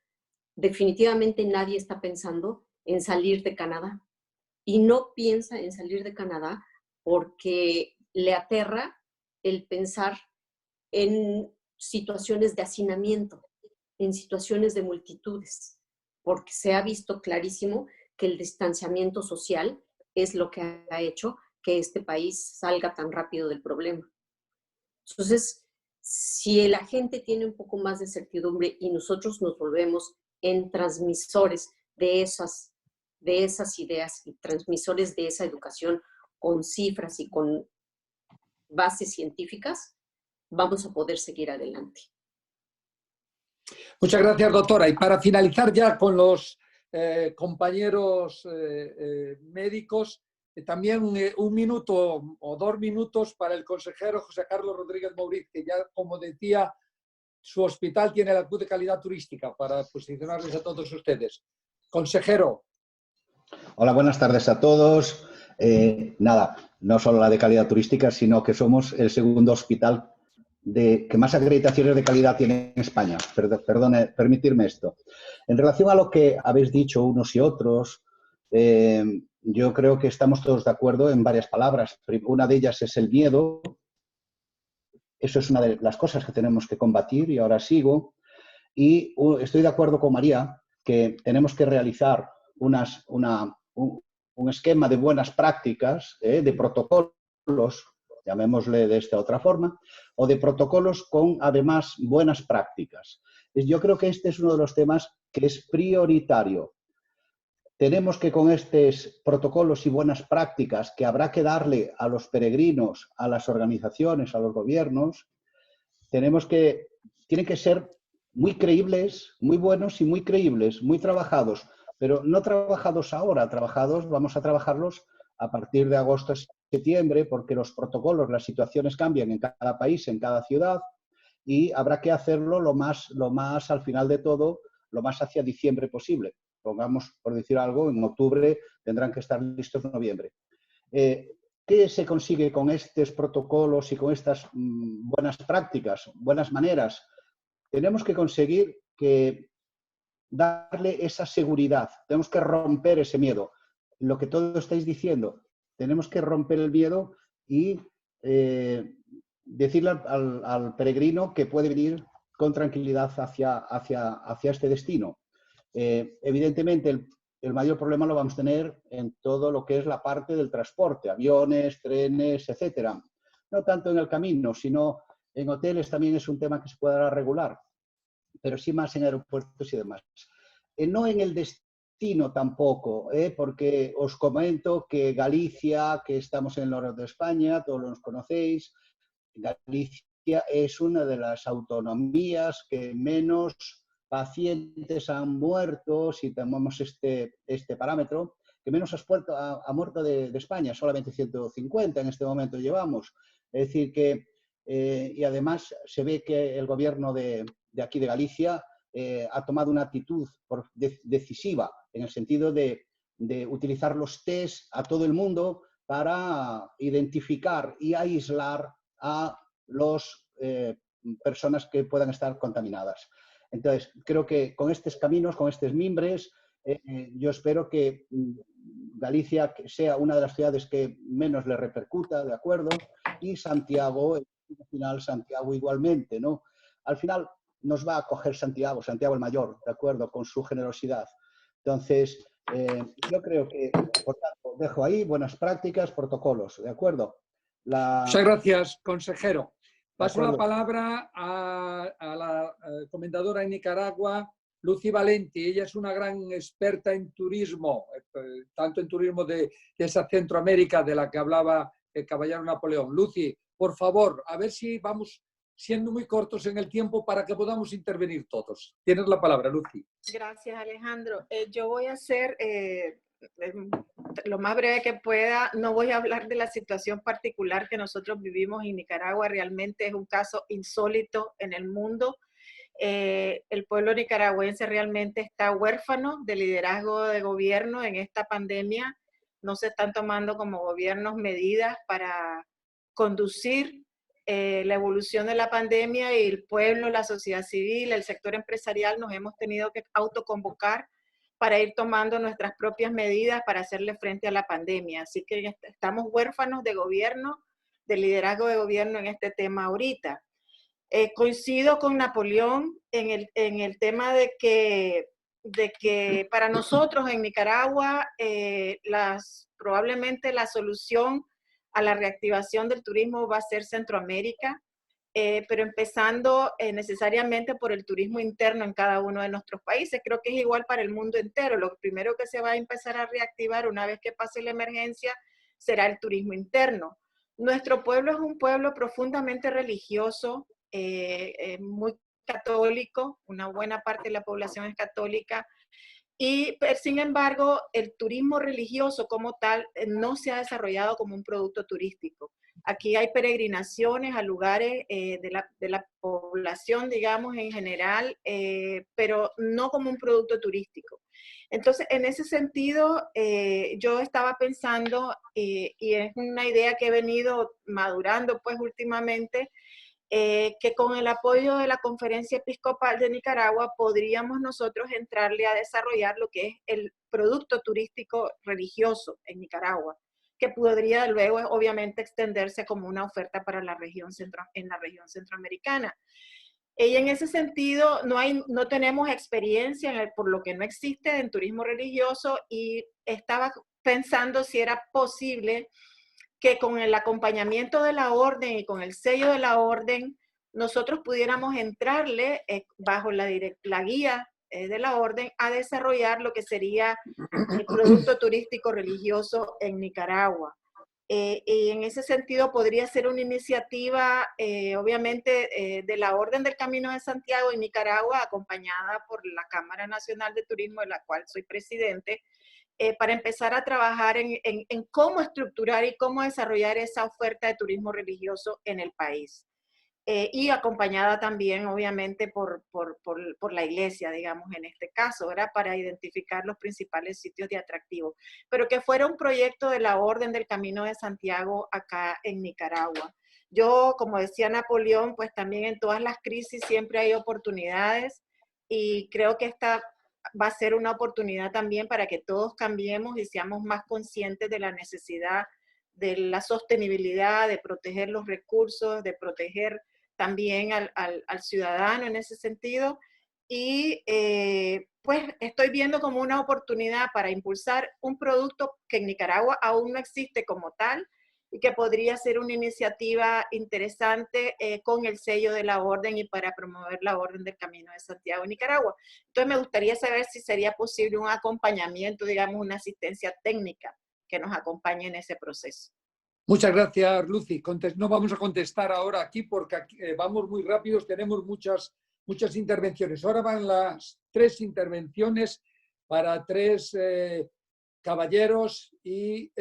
definitivamente nadie está pensando en salir de Canadá y no piensa en salir de Canadá porque le aterra el pensar en situaciones de hacinamiento, en situaciones de multitudes, porque se ha visto clarísimo que el distanciamiento social es lo que ha hecho que este país salga tan rápido del problema. Entonces, si la gente tiene un poco más de certidumbre y nosotros nos volvemos en transmisores de esas ideas y transmisores de esa educación con cifras y con bases científicas, vamos a poder seguir adelante. Muchas gracias, doctora. Y para finalizar ya con los compañeros médicos, También un minuto o 2 minutos para el consejero José Carlos Rodríguez Mouriz, que ya, como decía, su hospital tiene la de calidad turística para posicionarles a todos ustedes. Consejero. Hola, buenas tardes a todos. Nada, no solo la de calidad turística, sino que somos el segundo hospital que más acreditaciones de calidad tiene en España. Perdone, permitirme esto. En relación a lo que habéis dicho unos y otros, yo creo que estamos todos de acuerdo en varias palabras. Una de ellas es el miedo. Eso es una de las cosas que tenemos que combatir, y ahora sigo. Y estoy de acuerdo con María que tenemos que realizar un esquema de buenas prácticas, de protocolos, llamémosle de esta otra forma, o de protocolos con, además, buenas prácticas. Yo creo que este es uno de los temas que es prioritario. Tenemos que, con estos protocolos y buenas prácticas que habrá que darle a los peregrinos, a las organizaciones, a los gobiernos, tienen que ser muy creíbles, muy buenos y muy creíbles, muy trabajados, pero no trabajados ahora, vamos a trabajarlos a partir de agosto, septiembre, porque los protocolos, las situaciones cambian en cada país, en cada ciudad, y habrá que hacerlo lo más al final de todo, lo más hacia diciembre posible. Pongamos, por decir algo, en octubre tendrán que estar listos en noviembre. ¿Qué se consigue con estos protocolos y con estas buenas prácticas, buenas maneras? Tenemos que conseguir darle esa seguridad, tenemos que romper ese miedo. Lo que todos estáis diciendo, tenemos que romper el miedo y decirle al peregrino que puede venir con tranquilidad hacia este destino. Evidentemente, el mayor problema lo vamos a tener en todo lo que es la parte del transporte, aviones, trenes, etcétera. No tanto en el camino, sino en hoteles también es un tema que se podrá regular, pero sí más en aeropuertos y demás. No en el destino tampoco, porque os comento que Galicia, que estamos en el norte de España, todos los conocéis, Galicia es una de las autonomías que menos pacientes han muerto, si tomamos este parámetro, que menos ha muerto de España, solamente 150 en este momento llevamos. Es decir que, y además se ve que el gobierno de aquí de Galicia ha tomado una actitud decisiva en el sentido de utilizar los test a todo el mundo para identificar y aislar a las personas que puedan estar contaminadas. Entonces, creo que con estos caminos, con estos mimbres, yo espero que Galicia sea una de las ciudades que menos le repercuta, ¿de acuerdo? Y Santiago, al final Santiago igualmente, ¿no? Al final nos va a acoger Santiago el Mayor, ¿de acuerdo? Con su generosidad. Entonces, yo creo que, por tanto, dejo ahí buenas prácticas, protocolos, ¿de acuerdo? Muchas gracias, consejero. Paso la palabra a la comendadora en Nicaragua, Lucy Valenti. Ella es una gran experta en turismo, tanto en turismo de esa Centroamérica de la que hablaba el caballero Napoleón. Lucy, por favor, a ver si vamos siendo muy cortos en el tiempo para que podamos intervenir todos. Tienes la palabra, Lucy. Gracias, Alejandro. Yo voy a hacer lo más breve que pueda. No voy a hablar de la situación particular que nosotros vivimos en Nicaragua. Realmente es un caso insólito en el mundo. El pueblo nicaragüense realmente está huérfano de liderazgo de gobierno en esta pandemia. No se están tomando como gobiernos medidas para conducir la evolución de la pandemia, y el pueblo, la sociedad civil, el sector empresarial nos hemos tenido que autoconvocar para ir tomando nuestras propias medidas para hacerle frente a la pandemia. Así que estamos huérfanos de gobierno, de liderazgo de gobierno en este tema ahorita. Coincido con Napoleón en el tema de que para nosotros en Nicaragua probablemente la solución a la reactivación del turismo va a ser Centroamérica, pero empezando necesariamente por el turismo interno en cada uno de nuestros países. Creo que es igual para el mundo entero. Lo primero que se va a empezar a reactivar una vez que pase la emergencia será el turismo interno. Nuestro pueblo es un pueblo profundamente religioso, muy católico, una buena parte de la población es católica, Sin embargo, el turismo religioso como tal no se ha desarrollado como un producto turístico. Aquí hay peregrinaciones a lugares de la población, digamos, en general, pero no como un producto turístico. Entonces, en ese sentido, yo estaba pensando, y es una idea que he venido madurando pues últimamente, que con el apoyo de la Conferencia Episcopal de Nicaragua podríamos nosotros entrarle a desarrollar lo que es el producto turístico religioso en Nicaragua, que podría luego obviamente extenderse como una oferta para la región en la región centroamericana. Y en ese sentido no tenemos experiencia, por lo que no existe en turismo religioso, y estaba pensando si era posible que con el acompañamiento de la orden y con el sello de la orden, nosotros pudiéramos entrarle bajo la guía de la orden a desarrollar lo que sería el producto turístico religioso en Nicaragua. Y en ese sentido podría ser una iniciativa, obviamente, de la Orden del Camino de Santiago en Nicaragua, acompañada por la Cámara Nacional de Turismo, de la cual soy presidente, para empezar a trabajar en cómo estructurar y cómo desarrollar esa oferta de turismo religioso en el país. Y acompañada también, obviamente, por la iglesia, digamos, en este caso, ¿verdad? Para identificar los principales sitios de atractivo. Pero que fuera un proyecto de la Orden del Camino de Santiago acá en Nicaragua. Yo, como decía Napoleón, pues también en todas las crisis siempre hay oportunidades, y creo que esta va a ser una oportunidad también para que todos cambiemos y seamos más conscientes de la necesidad de la sostenibilidad, de proteger los recursos, de proteger también al ciudadano en ese sentido. Y pues estoy viendo como una oportunidad para impulsar un producto que en Nicaragua aún no existe como tal, y que podría ser una iniciativa interesante con el sello de la orden y para promover la Orden del Camino de Santiago en Nicaragua. Entonces me gustaría saber si sería posible un acompañamiento, digamos, una asistencia técnica que nos acompañe en ese proceso. Muchas gracias, Lucy. No vamos a contestar ahora aquí porque vamos muy rápidos, tenemos muchas intervenciones. Ahora van las 3 intervenciones para 3 caballeros y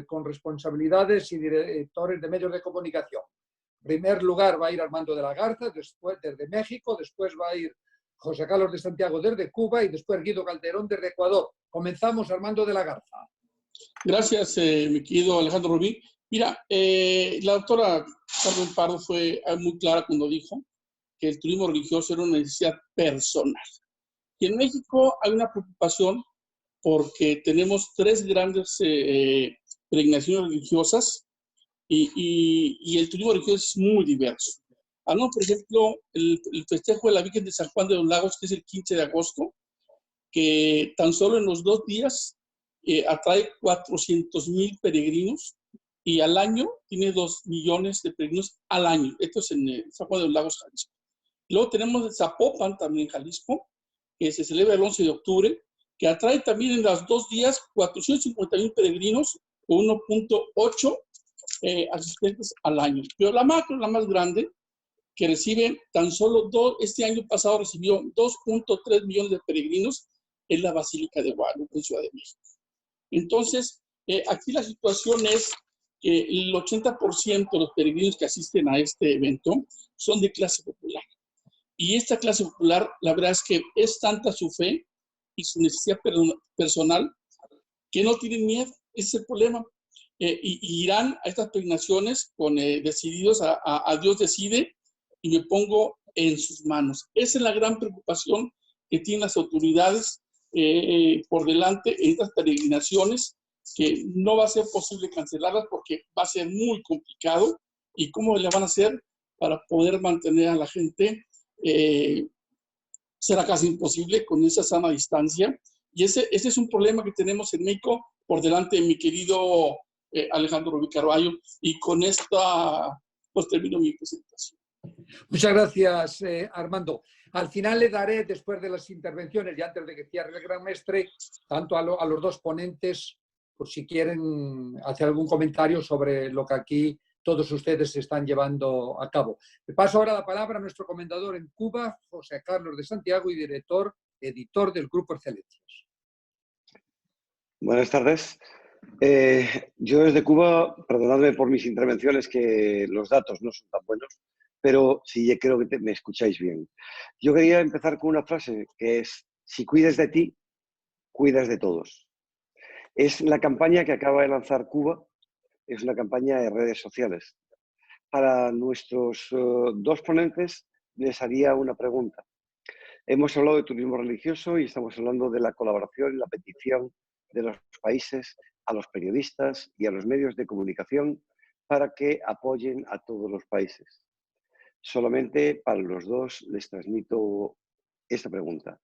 con responsabilidades y directores de medios de comunicación. En primer lugar va a ir Armando de la Garza, después desde México, después va a ir José Carlos de Santiago desde Cuba y después Guido Calderón desde Ecuador. Comenzamos, Armando de la Garza. Gracias, mi querido Alejandro Rubí. Mira, la doctora Carmen Pardo fue muy clara cuando dijo que el turismo religioso era una necesidad personal. Y en México hay una preocupación porque tenemos 3 grandes peregrinaciones religiosas y el turismo religioso es muy diverso. Por ejemplo, el festejo de la Virgen de San Juan de los Lagos, que es el 15 de agosto, que tan solo en los 2 días atrae 400,000 peregrinos y al año tiene 2 millones de peregrinos al año. Esto es en San Juan de los Lagos, Jalisco. Luego tenemos el Zapopan, también Jalisco, que se celebra el 11 de octubre, que atrae también en los 2 días 450,000 peregrinos con 1.8 asistentes al año. Pero la macro, la más grande, que recibe tan solo este año pasado recibió 2.3 millones de peregrinos, es la Basílica de Guadalupe en Ciudad de México. Entonces, aquí la situación es que el 80% de los peregrinos que asisten a este evento son de clase popular. Y esta clase popular, la verdad es que es tanta su fe y su necesidad personal que no tienen miedo. Ese es el problema. Y irán a estas peregrinaciones decididos a Dios decide y me pongo en sus manos. Esa es la gran preocupación que tienen las autoridades por delante en estas peregrinaciones, que no va a ser posible cancelarlas porque va a ser muy complicado. ¿Y cómo le van a hacer para poder mantener a la gente? Será casi imposible con esa sana distancia. Y ese es un problema que tenemos en México por delante de mi querido Alejandro Rubí Carballo. Y con esta, pues termino mi presentación. Muchas gracias, Armando. Al final le daré, después de las intervenciones y antes de que cierre el gran mestre, tanto a los 2 ponentes, por si quieren hacer algún comentario sobre lo que aquí todos ustedes están llevando a cabo. Le paso ahora la palabra a nuestro comendador en Cuba, José Carlos de Santiago, y director editor del Grupo Excelencias. Buenas tardes. Yo desde Cuba, perdonadme por mis intervenciones, que los datos no son tan buenos, pero sí creo que me escucháis bien. Yo quería empezar con una frase que es: si cuidas de ti, cuidas de todos. Es la campaña que acaba de lanzar Cuba, es una campaña de redes sociales. Para nuestros dos ponentes les haría una pregunta. Hemos hablado de turismo religioso y estamos hablando de la colaboración y la petición de los países a los periodistas y a los medios de comunicación para que apoyen a todos los países. Solamente para los dos les transmito esta pregunta.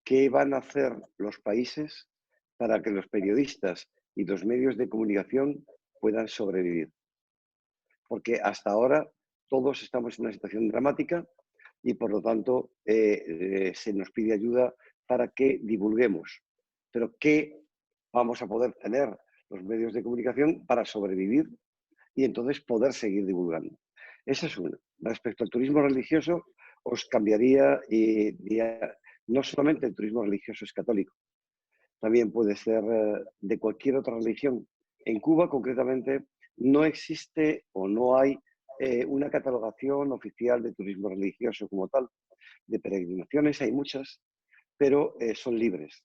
¿Qué van a hacer los países para que los periodistas y los medios de comunicación puedan sobrevivir? Porque hasta ahora todos estamos en una situación dramática y por lo tanto se nos pide ayuda para que divulguemos. Pero ¿qué vamos a poder tener los medios de comunicación para sobrevivir y entonces poder seguir divulgando? Esa es una. Respecto al turismo religioso, os cambiaría y diría, no solamente el turismo religioso es católico, también puede ser de cualquier otra religión. En Cuba, concretamente, no existe o no hay una catalogación oficial de turismo religioso como tal. De peregrinaciones hay muchas, pero son libres.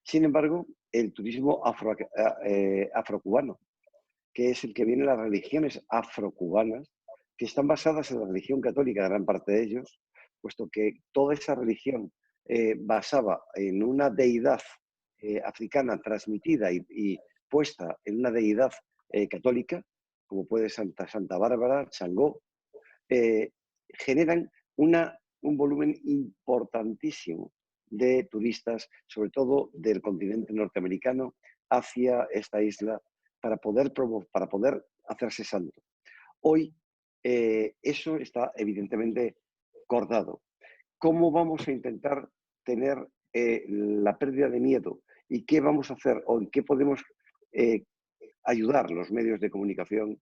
Sin embargo, el turismo afrocubano, que es el que viene de las religiones afrocubanas, que están basadas en la religión católica, gran parte de ellos, puesto que toda esa religión basaba en una deidad africana transmitida y puesta en una deidad católica, como puede Santa Bárbara, Changó, generan un volumen importantísimo de turistas, sobre todo del continente norteamericano, hacia esta isla para poder hacerse santo. Hoy eso está evidentemente cortado. ¿Cómo vamos a intentar tener la pérdida de miedo? ¿Y qué vamos a hacer o en qué podemos ayudar los medios de comunicación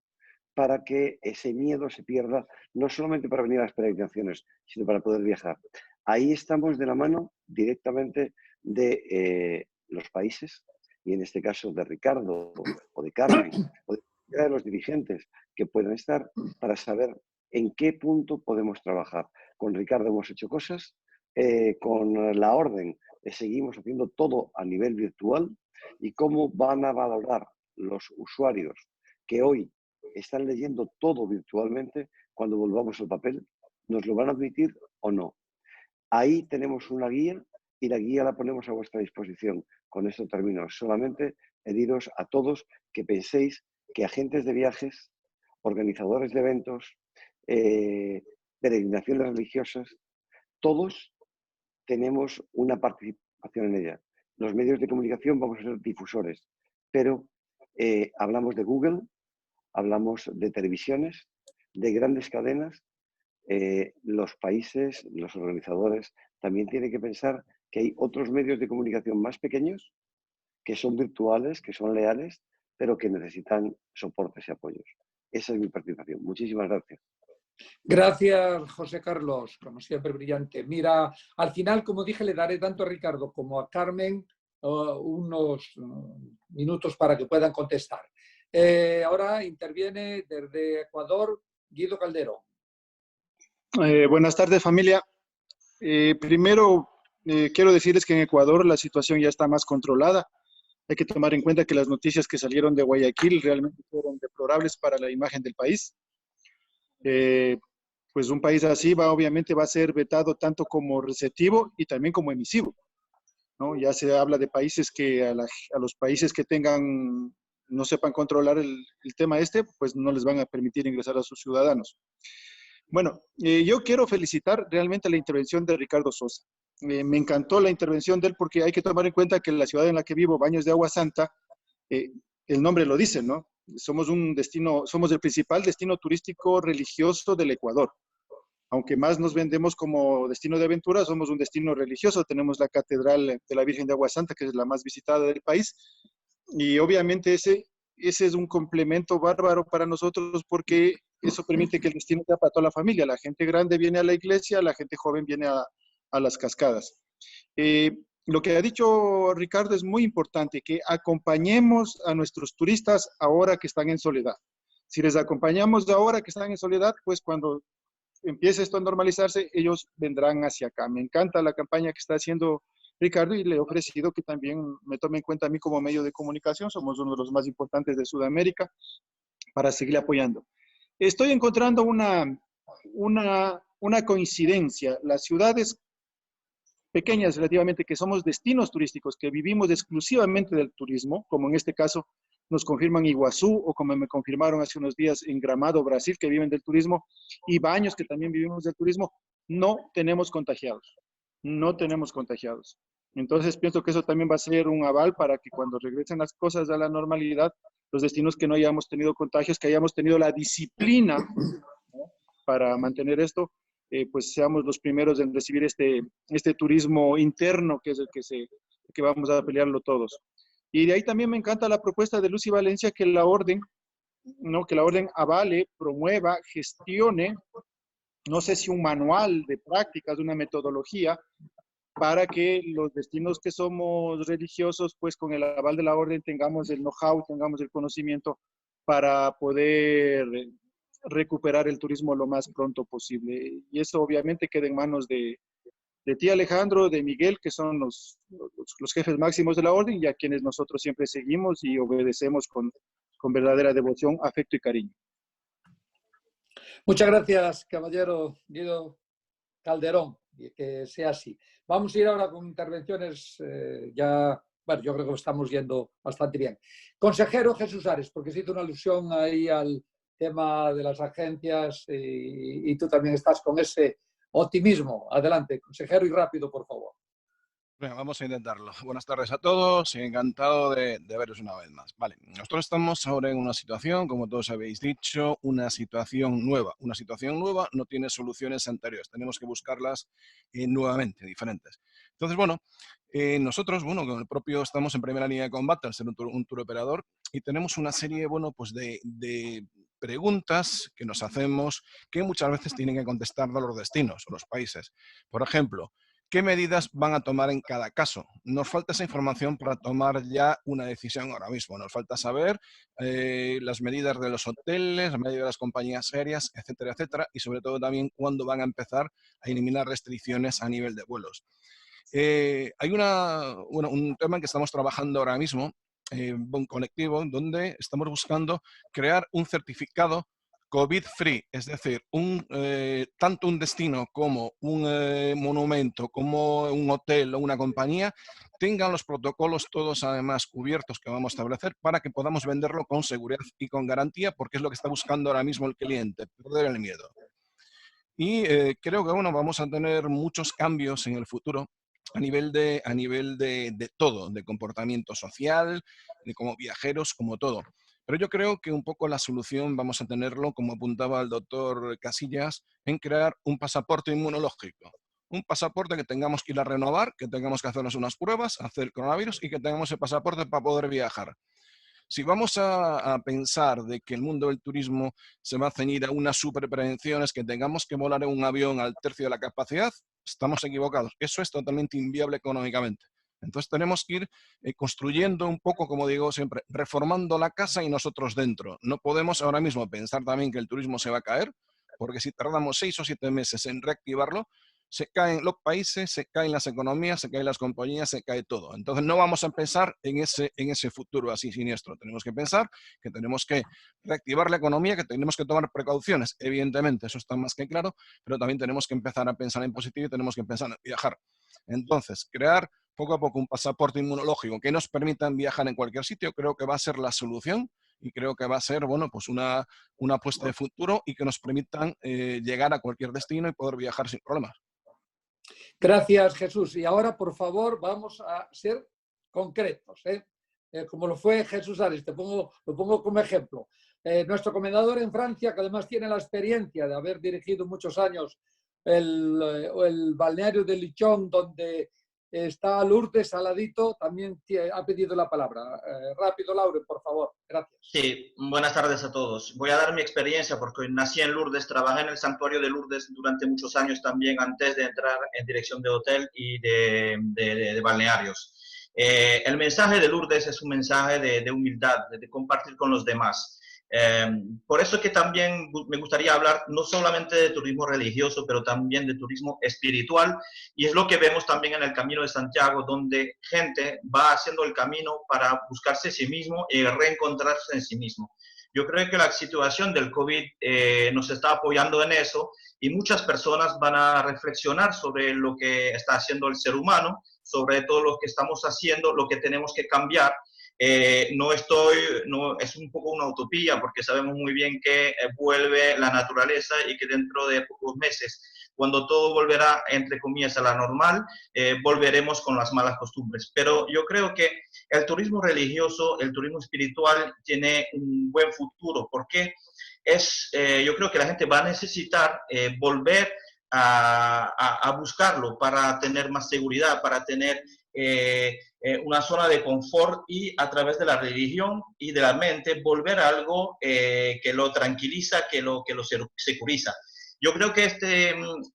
para que ese miedo se pierda, no solamente para venir a las peregrinaciones, sino para poder viajar? Ahí estamos de la mano directamente de los países, y en este caso de Ricardo o de Carmen, o de los dirigentes que puedan estar, para saber en qué punto podemos trabajar. Con Ricardo hemos hecho cosas, con la Orden seguimos haciendo todo a nivel virtual, y cómo van a valorar los usuarios que hoy están leyendo todo virtualmente cuando volvamos al papel. ¿Nos lo van a admitir o no? Ahí tenemos una guía y la guía la ponemos a vuestra disposición. Con esto termino. Solamente pediros a todos que penséis que agentes de viajes, organizadores de eventos, peregrinaciones religiosas, todos tenemos una participación en ella. Los medios de comunicación vamos a ser difusores, pero hablamos de Google, hablamos de televisiones, de grandes cadenas. Los países, los organizadores, también tienen que pensar que hay otros medios de comunicación más pequeños, que son virtuales, que son leales, pero que necesitan soportes y apoyos. Esa es mi participación. Muchísimas gracias. Gracias, José Carlos, como siempre brillante. Mira, al final, como dije, le daré tanto a Ricardo como a Carmen unos minutos para que puedan contestar. Ahora interviene desde Ecuador Guido Calderón. Buenas tardes, familia. Primero, quiero decirles que en Ecuador la situación ya está más controlada. Hay que tomar en cuenta que las noticias que salieron de Guayaquil realmente fueron deplorables para la imagen del país. Pues un país así obviamente va a ser vetado tanto como receptivo y también como emisivo, ¿no? Ya se habla de países que a los países que no sepan controlar el tema pues no les van a permitir ingresar a sus ciudadanos. Bueno, yo quiero felicitar realmente la intervención de Ricardo Sosa. Me encantó la intervención de él porque hay que tomar en cuenta que la ciudad en la que vivo, Baños de Agua Santa, el nombre lo dice, ¿no? Somos el principal destino turístico religioso del Ecuador. Aunque más nos vendemos como destino de aventura, somos un destino religioso. Tenemos la Catedral de la Virgen de Agua Santa, que es la más visitada del país. Y obviamente ese es un complemento bárbaro para nosotros porque eso permite que el destino sea para toda la familia. La gente grande viene a la iglesia, la gente joven viene a las cascadas. Lo que ha dicho Ricardo es muy importante, que acompañemos a nuestros turistas ahora que están en soledad. Si les acompañamos ahora que están en soledad, pues cuando empiece esto a normalizarse, ellos vendrán hacia acá. Me encanta la campaña que está haciendo Ricardo y le he ofrecido que también me tome en cuenta a mí como medio de comunicación. Somos uno de los más importantes de Sudamérica para seguir apoyando. Estoy encontrando una coincidencia. Las ciudades pequeñas relativamente, que somos destinos turísticos, que vivimos exclusivamente del turismo, como en este caso nos confirman Iguazú, o como me confirmaron hace unos días en Gramado, Brasil, que viven del turismo, y Baños, que también vivimos del turismo, no tenemos contagiados. No tenemos contagiados. Entonces pienso que eso también va a ser un aval para que cuando regresen las cosas a la normalidad, los destinos que no hayamos tenido contagios, que hayamos tenido la disciplina, ¿no?, para mantener esto, pues seamos los primeros en recibir este turismo interno, que es el que vamos a pelearlo todos. Y de ahí también me encanta la propuesta de Lucy Valencia, que la orden, ¿no?, que la orden avale, promueva, gestione, no sé si un manual de prácticas, una metodología, para que los destinos que somos religiosos, pues con el aval de la orden tengamos el know-how, tengamos el conocimiento para poder recuperar el turismo lo más pronto posible. Y eso obviamente queda en manos de ti, Alejandro, de Miguel, que son los jefes máximos de la orden, y a quienes nosotros siempre seguimos y obedecemos con verdadera devoción, afecto y cariño. Muchas gracias, caballero Guido Calderón, y que sea así. Vamos a ir ahora con intervenciones ya, bueno, yo creo que estamos yendo bastante bien. Consejero Jesús Ares, porque se hizo una alusión ahí al tema de las agencias y tú también estás con ese optimismo. Adelante, consejero, y rápido, por favor. Bueno, vamos a intentarlo. Buenas tardes a todos y encantado de veros una vez más. Vale, nosotros estamos ahora en una situación, como todos habéis dicho, una situación nueva. Una situación nueva no tiene soluciones anteriores, tenemos que buscarlas nuevamente, diferentes. Entonces, bueno, nosotros, bueno, con el propio estamos en primera línea de combate al ser un tour operador y tenemos una serie, bueno, pues de preguntas que nos hacemos que muchas veces tienen que contestar los destinos o los países. Por ejemplo, ¿qué medidas van a tomar en cada caso? Nos falta esa información para tomar ya una decisión ahora mismo. Nos falta saber las medidas de los hoteles, las medidas de las compañías aéreas, etcétera, etcétera. Y sobre todo también cuándo van a empezar a eliminar restricciones a nivel de vuelos. Hay un tema en que estamos trabajando ahora mismo, un colectivo, donde estamos buscando crear un certificado COVID-free, es decir, tanto un destino como un monumento, como un hotel o una compañía, tengan los protocolos todos además cubiertos que vamos a establecer para que podamos venderlo con seguridad y con garantía, porque es lo que está buscando ahora mismo el cliente, perder el miedo. Y creo que bueno, vamos a tener muchos cambios en el futuro a nivel de todo, de comportamiento social, de como viajeros, como todo. Pero yo creo que un poco la solución vamos a tenerlo, como apuntaba el doctor Casillas, en crear un pasaporte inmunológico. Un pasaporte que tengamos que ir a renovar, que tengamos que hacernos unas pruebas, hacer coronavirus y que tengamos el pasaporte para poder viajar. Si vamos a pensar de que el mundo del turismo se va a ceñir a unas superprevenciones, que tengamos que volar en un avión al tercio de la capacidad, estamos equivocados. Eso es totalmente inviable económicamente. Entonces tenemos que ir construyendo un poco, como digo siempre, reformando la casa y nosotros dentro. No podemos ahora mismo pensar también que el turismo se va a caer, porque si tardamos 6 o 7 meses en reactivarlo, se caen los países, se caen las economías, se caen las compañías, se cae todo. Entonces no vamos a pensar en ese futuro así siniestro. Tenemos que pensar que tenemos que reactivar la economía, que tenemos que tomar precauciones. Evidentemente, eso está más que claro, pero también tenemos que empezar a pensar en positivo y tenemos que empezar a viajar. Entonces, crear poco a poco un pasaporte inmunológico que nos permita viajar en cualquier sitio, creo que va a ser la solución. Y creo que va a ser, bueno, pues una apuesta de futuro y que nos permitan llegar a cualquier destino y poder viajar sin problemas. Gracias, Jesús. Y ahora, por favor, vamos a ser concretos, como lo fue Jesús Ares. Lo pongo como ejemplo. Nuestro comendador en Francia, que además tiene la experiencia de haber dirigido muchos años el balneario de Lichón, donde Está Lourdes Saladito, también ha pedido la palabra. Rápido, Laure, por favor. Gracias. Sí, buenas tardes a todos. Voy a dar mi experiencia porque nací en Lourdes, trabajé en el santuario de Lourdes durante muchos años también antes de entrar en dirección de hotel y de balnearios. El mensaje de Lourdes es un mensaje de humildad, de compartir con los demás. Por eso que también me gustaría hablar no solamente de turismo religioso, pero también de turismo espiritual, y es lo que vemos también en el Camino de Santiago, donde gente va haciendo el camino para buscarse a sí mismo y reencontrarse en sí mismo. Yo creo que la situación del COVID nos está apoyando en eso, y muchas personas van a reflexionar sobre lo que está haciendo el ser humano, sobre todo lo que estamos haciendo, lo que tenemos que cambiar. Es un poco una utopía porque sabemos muy bien que vuelve la naturaleza y que dentro de pocos meses, cuando todo volverá, entre comillas, a la normal, volveremos con las malas costumbres. Pero yo creo que el turismo religioso, el turismo espiritual tiene un buen futuro porque yo creo que la gente va a necesitar volver a buscarlo para tener más seguridad, para tener una zona de confort, y a través de la religión y de la mente volver a algo que lo tranquiliza, que lo securiza. Yo creo que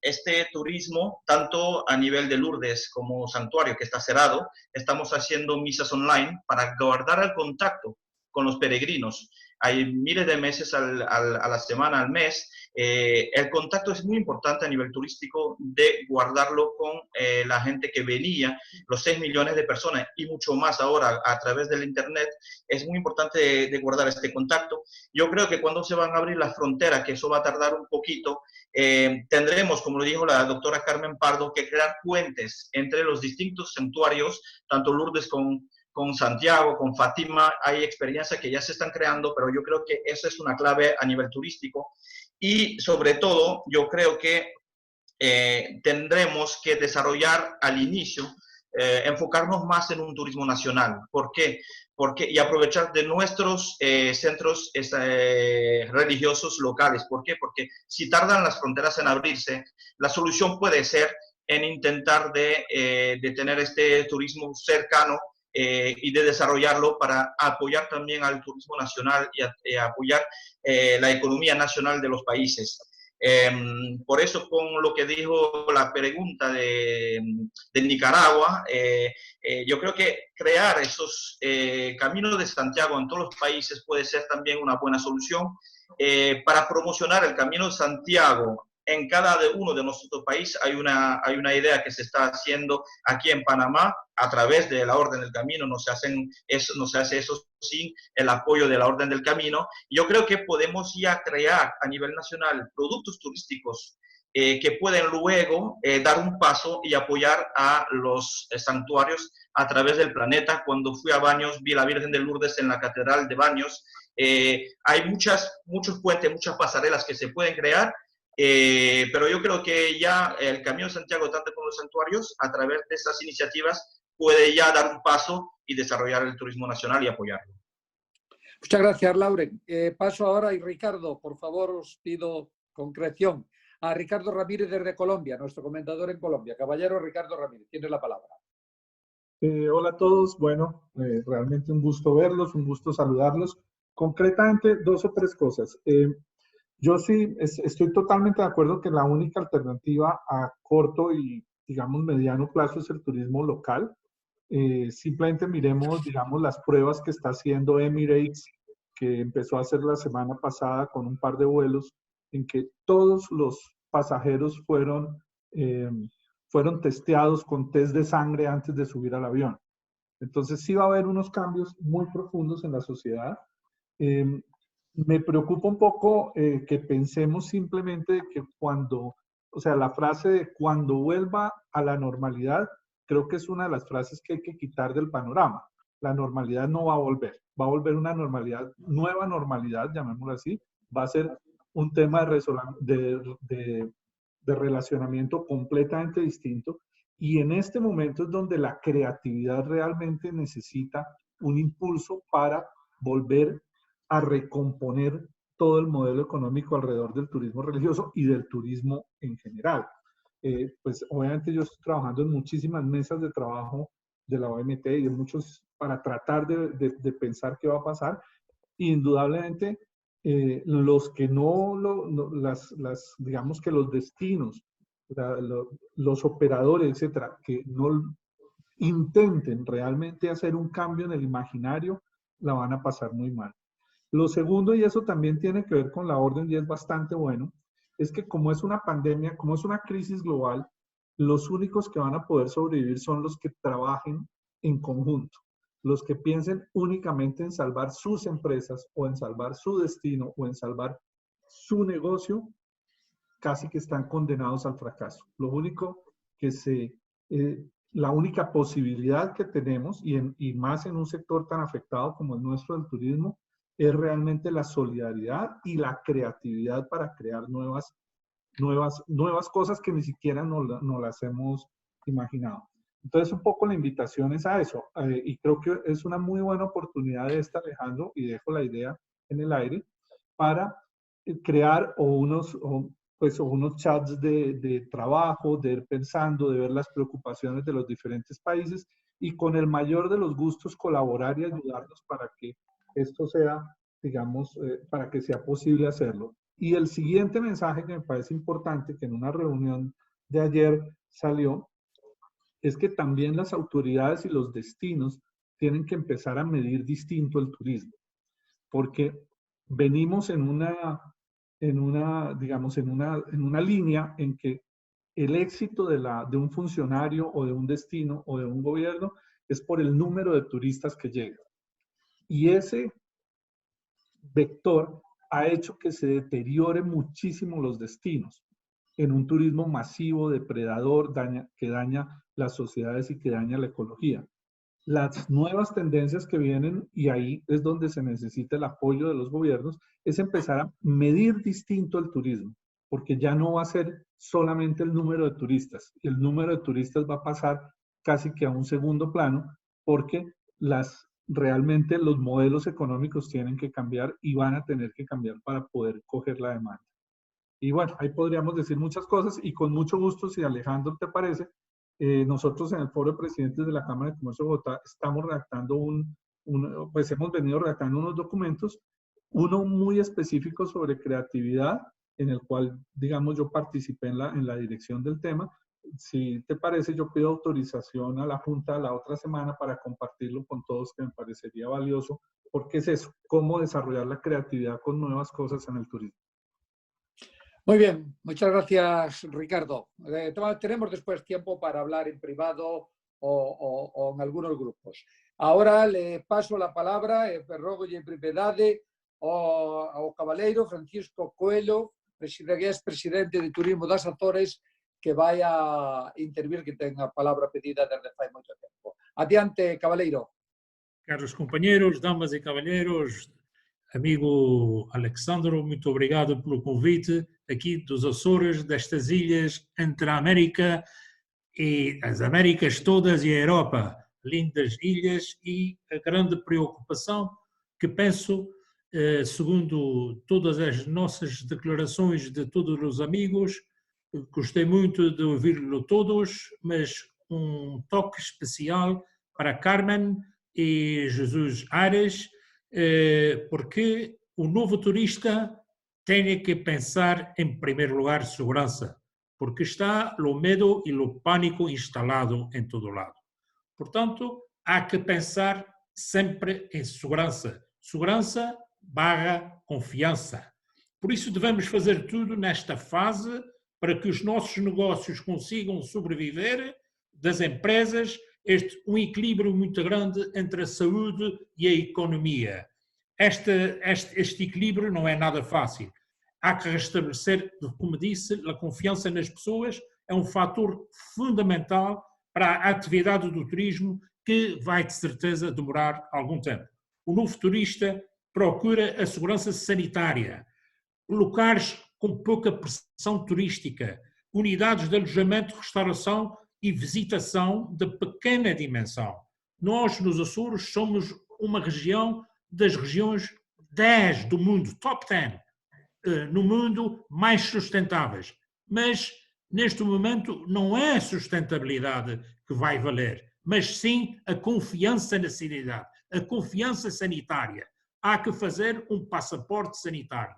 este turismo, tanto a nivel de Lourdes como santuario que está cerrado, estamos haciendo misas online para guardar el contacto con los peregrinos. Hay miles de meses a la semana, al mes. El contacto es muy importante a nivel turístico, de guardarlo con la gente que venía, los 6 millones de personas y mucho más ahora a través del internet. Es muy importante de guardar este contacto. Yo creo que cuando se van a abrir las fronteras, que eso va a tardar un poquito, tendremos, como lo dijo la doctora Carmen Pardo, que crear puentes entre los distintos santuarios, tanto Lourdes con Santiago, con Fátima. Hay experiencias que ya se están creando, pero yo creo que esa es una clave a nivel turístico. Y sobre todo, yo creo que tendremos que desarrollar al inicio, enfocarnos más en un turismo nacional. ¿Por qué? Y aprovechar de nuestros centros religiosos locales. ¿Por qué? Porque si tardan las fronteras en abrirse, la solución puede ser en intentar de tener este turismo cercano, y de desarrollarlo para apoyar también al turismo nacional y apoyar la economía nacional de los países. Por eso, con lo que dijo la pregunta de Nicaragua, yo creo que crear esos caminos de Santiago en todos los países puede ser también una buena solución para promocionar el Camino de Santiago. En cada uno de nuestros países hay una idea que se está haciendo aquí en Panamá a través de la Orden del Camino. No se hace eso sin el apoyo de la Orden del Camino. Yo creo que podemos ya crear a nivel nacional productos turísticos que pueden luego dar un paso y apoyar a los santuarios a través del planeta. Cuando fui a Baños, vi la Virgen de Lourdes en la Catedral de Baños. Hay muchos puentes, muchas pasarelas que se pueden crear. Pero yo creo que ya el Camino de Santiago, tanto con los santuarios, a través de estas iniciativas, puede ya dar un paso y desarrollar el turismo nacional y apoyarlo. Muchas gracias, Laure. Paso ahora, y Ricardo, por favor, os pido concreción. A Ricardo Ramírez desde Colombia, nuestro comentador en Colombia. Caballero Ricardo Ramírez, tiene la palabra. Hola a todos. Bueno, realmente un gusto verlos, un gusto saludarlos. Concretamente, 2 o 3 cosas. Yo sí estoy totalmente de acuerdo que la única alternativa a corto y, digamos, mediano plazo es el turismo local. Simplemente miremos, digamos, las pruebas que está haciendo Emirates, que empezó a hacer la semana pasada con un par de vuelos, en que todos los pasajeros fueron testeados con test de sangre antes de subir al avión. Entonces sí va a haber unos cambios muy profundos en la sociedad. Me preocupa un poco que pensemos simplemente que la frase de cuando vuelva a la normalidad, creo que es una de las frases que hay que quitar del panorama. La normalidad no va a volver una normalidad, nueva normalidad, llamémoslo así. Va a ser un tema de relacionamiento completamente distinto, y en este momento es donde la creatividad realmente necesita un impulso para volver a recomponer todo el modelo económico alrededor del turismo religioso y del turismo en general. pues obviamente yo estoy trabajando en muchísimas mesas de trabajo de la OMT y de muchos para tratar de pensar qué va a pasar. Indudablemente, los que digamos que los destinos, los operadores, etcétera, que no intenten realmente hacer un cambio en el imaginario, la van a pasar muy mal. Lo segundo, y eso también tiene que ver con la orden y es bastante bueno, es que como es una pandemia, como es una crisis global, los únicos que van a poder sobrevivir son los que trabajen en conjunto, los que piensen únicamente en salvar sus empresas o en salvar su destino o en salvar su negocio, casi que están condenados al fracaso. Lo único que la única posibilidad que tenemos, y más en un sector tan afectado como el nuestro del turismo, es realmente la solidaridad y la creatividad para crear nuevas cosas que ni siquiera no las hemos imaginado. Entonces, un poco la invitación es a eso, y creo que es una muy buena oportunidad de esta, Alejandro, y dejo la idea en el aire, para crear unos chats de trabajo, de ir pensando, de ver las preocupaciones de los diferentes países, y con el mayor de los gustos colaborar y ayudarnos para que esto sea, digamos, para que sea posible hacerlo. Y el siguiente mensaje que me parece importante, que en una reunión de ayer salió, es que también las autoridades y los destinos tienen que empezar a medir distinto el turismo, porque venimos en una línea en que el éxito de un funcionario o de un destino o de un gobierno es por el número de turistas que llegan. Y ese vector ha hecho que se deteriore muchísimo los destinos en un turismo masivo, depredador, que daña las sociedades y que daña la ecología. Las nuevas tendencias que vienen, y ahí es donde se necesita el apoyo de los gobiernos, es empezar a medir distinto el turismo, porque ya no va a ser solamente el número de turistas. El número de turistas va a pasar casi que a un segundo plano, porque realmente los modelos económicos tienen que cambiar y van a tener que cambiar para poder coger la demanda. Y bueno, ahí podríamos decir muchas cosas, y con mucho gusto, si Alejandro te parece, nosotros en el Foro de Presidentes de la Cámara de Comercio de Bogotá estamos redactando pues hemos venido redactando unos documentos, uno muy específico sobre creatividad, en el cual, digamos, yo participé en la dirección del tema. Si te parece, yo pido autorización a la Junta la otra semana para compartirlo con todos, que me parecería valioso, porque es eso, cómo desarrollar la creatividad con nuevas cosas en el turismo. Muy bien, muchas gracias, Ricardo. Tenemos después tiempo para hablar en privado o en algunos grupos. Ahora le paso la palabra, rogo en brevedade, ao cabaleiro Francisco Coelho, que es presidente de Turismo das Azores, que vai a intervir, que ten a palabra pedida desde fai moito tempo. Adiante, cabaleiro. Caros companheiros, damas e cavalheiros, amigo Alexandro, muito obrigado pelo convite aqui dos Açores, destas ilhas entre a América e as Américas todas e a Europa. Lindas ilhas e a grande preocupação que penso, segundo todas as nossas declarações de todos os amigos, gostei muito de ouvi-lo todos, mas um toque especial para Carmen e Jesus Ares, porque o novo turista tem que pensar em primeiro lugar segurança, porque está o medo e o pânico instalado em todo lado. Portanto, há que pensar sempre em segurança. Segurança barra confiança. Por isso devemos fazer tudo nesta fase para que os nossos negócios consigam sobreviver, das empresas, um equilíbrio muito grande entre a saúde e a economia. Este equilíbrio não é nada fácil. Há que restabelecer, como disse, a confiança nas pessoas é um fator fundamental para a atividade do turismo, que vai de certeza demorar algum tempo. O novo turista procura a segurança sanitária, locais com pouca pressão turística, unidades de alojamento, restauração e visitação de pequena dimensão. Nós, nos Açores, somos uma região das regiões 10 do mundo, top 10, no mundo mais sustentáveis. Mas neste momento, não é a sustentabilidade que vai valer, mas sim a confiança na sanidade, a confiança sanitária. Há que fazer um passaporte sanitário.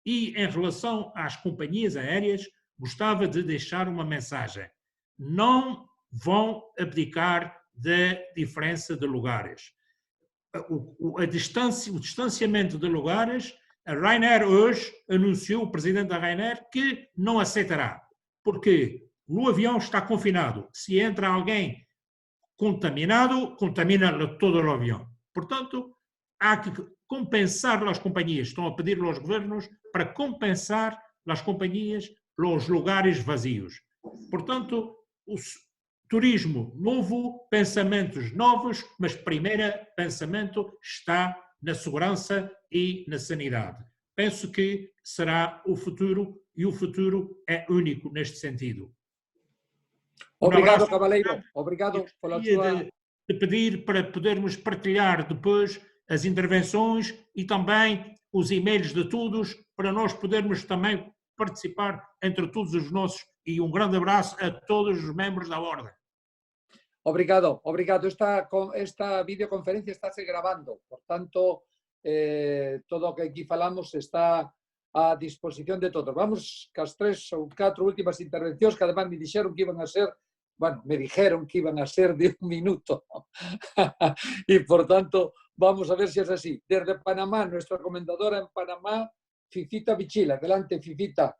E, em relação às companhias aéreas, gostava de deixar uma mensagem. Não vão abdicar da diferença de lugares. O distanciamento de lugares, a Ryanair hoje anunciou, o presidente da Ryanair, que não aceitará, porque no avião está confinado. Se entra alguém contaminado, contamina todo o avião. Portanto, há que compensar as companhias, estão a pedir aos governos para compensar as companhias os lugares vazios. Portanto, o turismo novo, pensamentos novos, mas primeiro pensamento está na segurança e na sanidade. Penso que será o futuro e o futuro é único neste sentido. Obrigado, Cabaleiro. Obrigado pela sua... de pedir para podermos partilhar depois as intervenções e também os e-mails de todos, para nós podermos também participar entre todos os nossos, e um grande abraço a todos os membros da Ordem. Obrigado, obrigado. Esta videoconferencia está se grabando, por tanto, todo o que aquí falamos está a disposición de todos. Vamos cas 3 ou 4 últimas intervencións que además me dixeron que iban a ser, bueno, me dijeron que iban a ser de 1 minuto. Y por tanto, vamos a ver si es así. Desde Panamá, nuestra comendadora en Panamá, Fifita Bichila. Adelante, Fifita.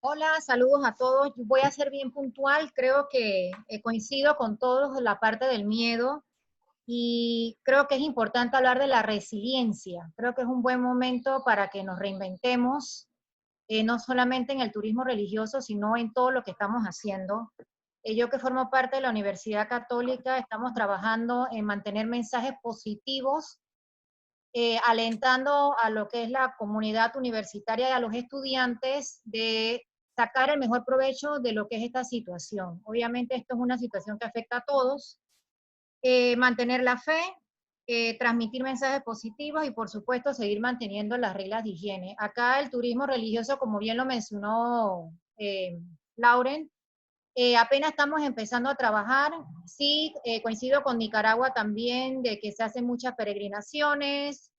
Hola, saludos a todos. Voy a ser bien puntual. Creo que coincido con todos en la parte del miedo y creo que es importante hablar de la resiliencia. Creo que es un buen momento para que nos reinventemos, no solamente en el turismo religioso, sino en todo lo que estamos haciendo. Yo que formo parte de la Universidad Católica, estamos trabajando en mantener mensajes positivos, alentando a lo que es la comunidad universitaria y a los estudiantes de sacar el mejor provecho de lo que es esta situación. Obviamente esto es una situación que afecta a todos. Mantener la fe, transmitir mensajes positivos y por supuesto seguir manteniendo las reglas de higiene. Acá el turismo religioso, como bien lo mencionó Lauren, apenas estamos empezando a trabajar. Sí, coincido con Nicaragua también de que se hacen muchas peregrinaciones.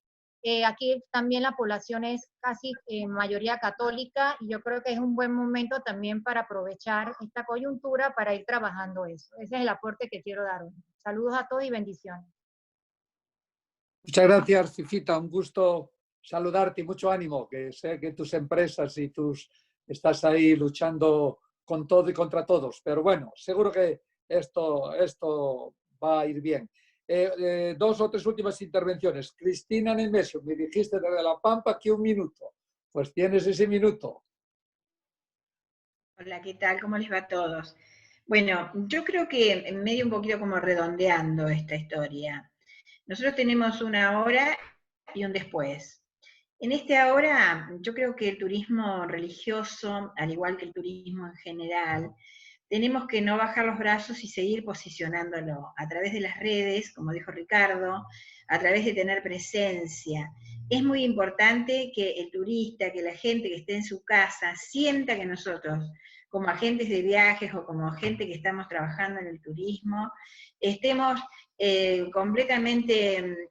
Aquí también la población es casi mayoría católica y yo creo que es un buen momento también para aprovechar esta coyuntura para ir trabajando eso. Ese es el aporte que quiero dar hoy. Saludos a todos y bendiciones. Muchas gracias, Fifita. Un gusto saludarte y mucho ánimo, que sé que tus empresas y estás ahí luchando con todo y contra todos. Pero bueno, seguro que esto va a ir bien. 2 o 3 últimas intervenciones. Cristina Nemesio, me dijiste desde La Pampa que 1 minuto. Pues tienes ese minuto. Hola, ¿qué tal? ¿Cómo les va a todos? Bueno, yo creo que medio un poquito como redondeando esta historia. Nosotros tenemos una hora y un después. En este ahora, yo creo que el turismo religioso, al igual que el turismo en general, tenemos que no bajar los brazos y seguir posicionándolo a través de las redes, como dijo Ricardo, a través de tener presencia. Es muy importante que el turista, que la gente que esté en su casa, sienta que nosotros, como agentes de viajes o como gente que estamos trabajando en el turismo, estemos completamente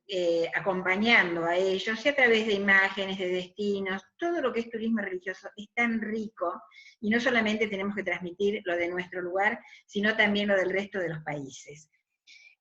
acompañando a ellos, y a través de imágenes, de destinos. Todo lo que es turismo religioso es tan rico, y no solamente tenemos que transmitir lo de nuestro lugar, sino también lo del resto de los países.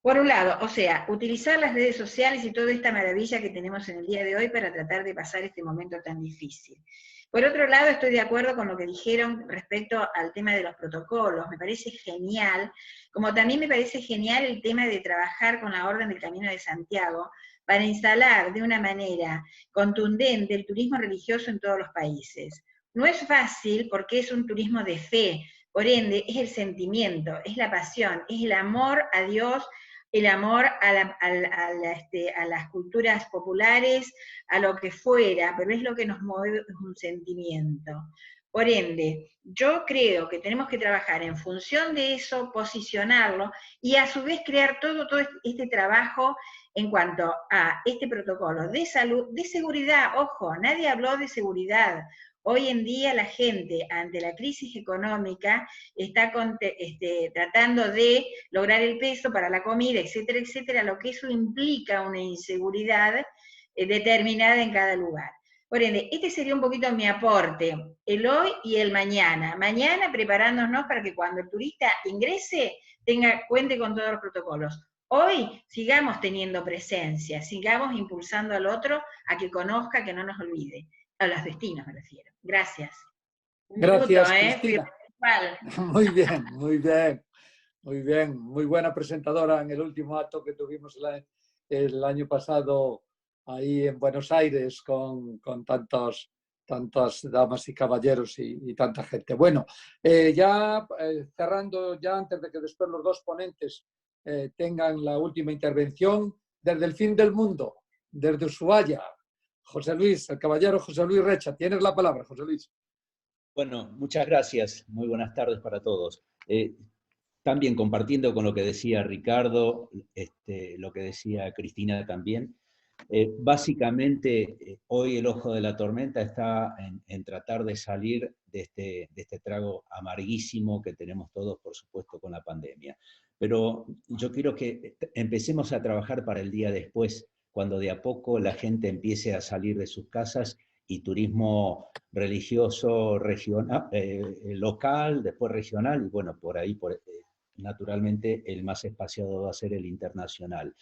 Por un lado, o sea, utilizar las redes sociales y toda esta maravilla que tenemos en el día de hoy para tratar de pasar este momento tan difícil. Por otro lado, estoy de acuerdo con lo que dijeron respecto al tema de los protocolos, me parece genial, como también me parece genial el tema de trabajar con la Orden del Camino de Santiago para instalar de una manera contundente el turismo religioso en todos los países. No es fácil porque es un turismo de fe, por ende es el sentimiento, es la pasión, es el amor a Dios, el amor a las culturas populares, a lo que fuera, pero es lo que nos mueve, es un sentimiento. Por ende, yo creo que tenemos que trabajar en función de eso, posicionarlo, y a su vez crear todo este trabajo en cuanto a este protocolo de salud, de seguridad. Ojo, nadie habló de seguridad. Hoy en día la gente, ante la crisis económica, está tratando de lograr el peso para la comida, etcétera, etcétera, lo que eso implica una inseguridad determinada en cada lugar. Por ende, este sería un poquito mi aporte, el hoy y el mañana. Mañana preparándonos para que cuando el turista ingrese, cuente con todos los protocolos. Hoy sigamos teniendo presencia, sigamos impulsando al otro a que conozca, que no nos olvide. A los destinos me refiero. Gracias. Gracias, Cristina. Muy bien, muy bien. Muy bien, muy buena presentadora en el último acto que tuvimos el año pasado ahí en Buenos Aires con tantas damas y caballeros y tanta gente. Bueno, cerrando ya antes de que después los dos ponentes tengan la última intervención, desde el fin del mundo, desde Ushuaia, José Luis, el caballero José Luis Recha. Tienes la palabra, José Luis. Bueno, muchas gracias. Muy buenas tardes para todos. También compartiendo con lo que decía Ricardo, lo que decía Cristina también, básicamente hoy el ojo de la tormenta está en tratar de salir de este trago amarguísimo que tenemos todos, por supuesto, con la pandemia. Pero yo quiero que empecemos a trabajar para el día después, cuando de a poco la gente empiece a salir de sus casas y turismo religioso, regional, local, después regional, y bueno, por ahí, naturalmente, el más espaciado va a ser el internacional.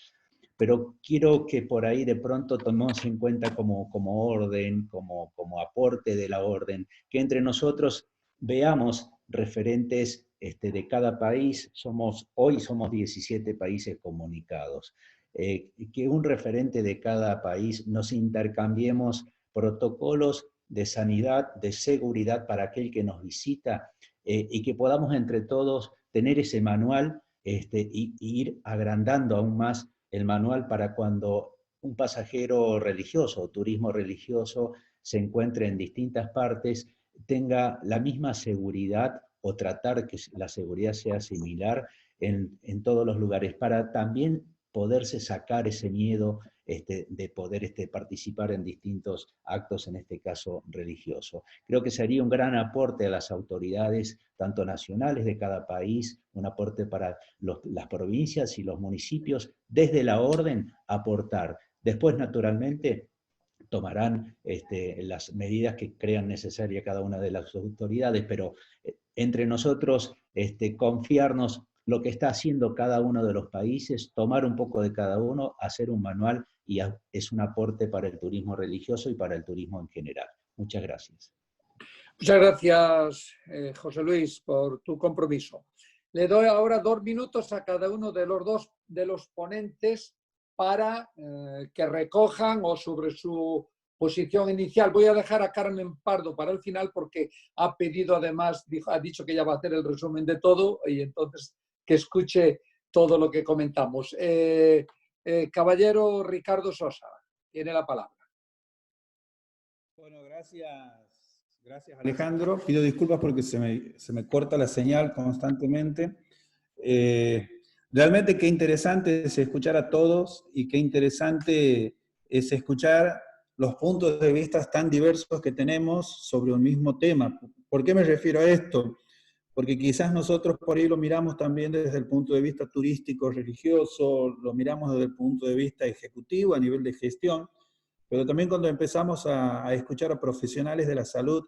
Pero quiero que por ahí de pronto tomemos en cuenta como orden, como aporte de la orden, que entre nosotros veamos referentes de cada país. Hoy somos 17 países comunicados. Que un referente de cada país nos intercambiemos protocolos de sanidad, de seguridad para aquel que nos visita, y que podamos entre todos tener ese manual y ir agrandando aún más el manual para cuando un pasajero religioso o turismo religioso se encuentre en distintas partes, tenga la misma seguridad o tratar que la seguridad sea similar en todos los lugares, para también poderse sacar ese miedo de poder participar en distintos actos, en este caso religioso. Creo que sería un gran aporte a las autoridades, tanto nacionales de cada país, un aporte para las provincias y los municipios, desde la orden, aportar. Después, naturalmente, tomarán las medidas que crean necesaria cada una de las autoridades, pero entre nosotros confiarnos lo que está haciendo cada uno de los países, tomar un poco de cada uno, hacer un manual, y es un aporte para el turismo religioso y para el turismo en general. Muchas gracias. Muchas gracias, José Luis, por tu compromiso. Le doy ahora 2 minutos a cada uno de los ponentes para que recojan o sobre su posición inicial. Voy a dejar a Carmen Pardo para el final porque ha pedido, además, ha dicho que ella va a hacer el resumen de todo, y entonces que escuche todo lo que comentamos. Caballero Ricardo Sosa, tiene la palabra. Bueno, gracias Alejandro. Pido disculpas porque se me corta la señal constantemente. Realmente qué interesante es escuchar a todos, y qué interesante es escuchar los puntos de vista tan diversos que tenemos sobre un mismo tema. ¿Por qué me refiero a esto? Porque quizás nosotros por ahí lo miramos también desde el punto de vista turístico, religioso, lo miramos desde el punto de vista ejecutivo, a nivel de gestión, pero también cuando empezamos a escuchar a profesionales de la salud,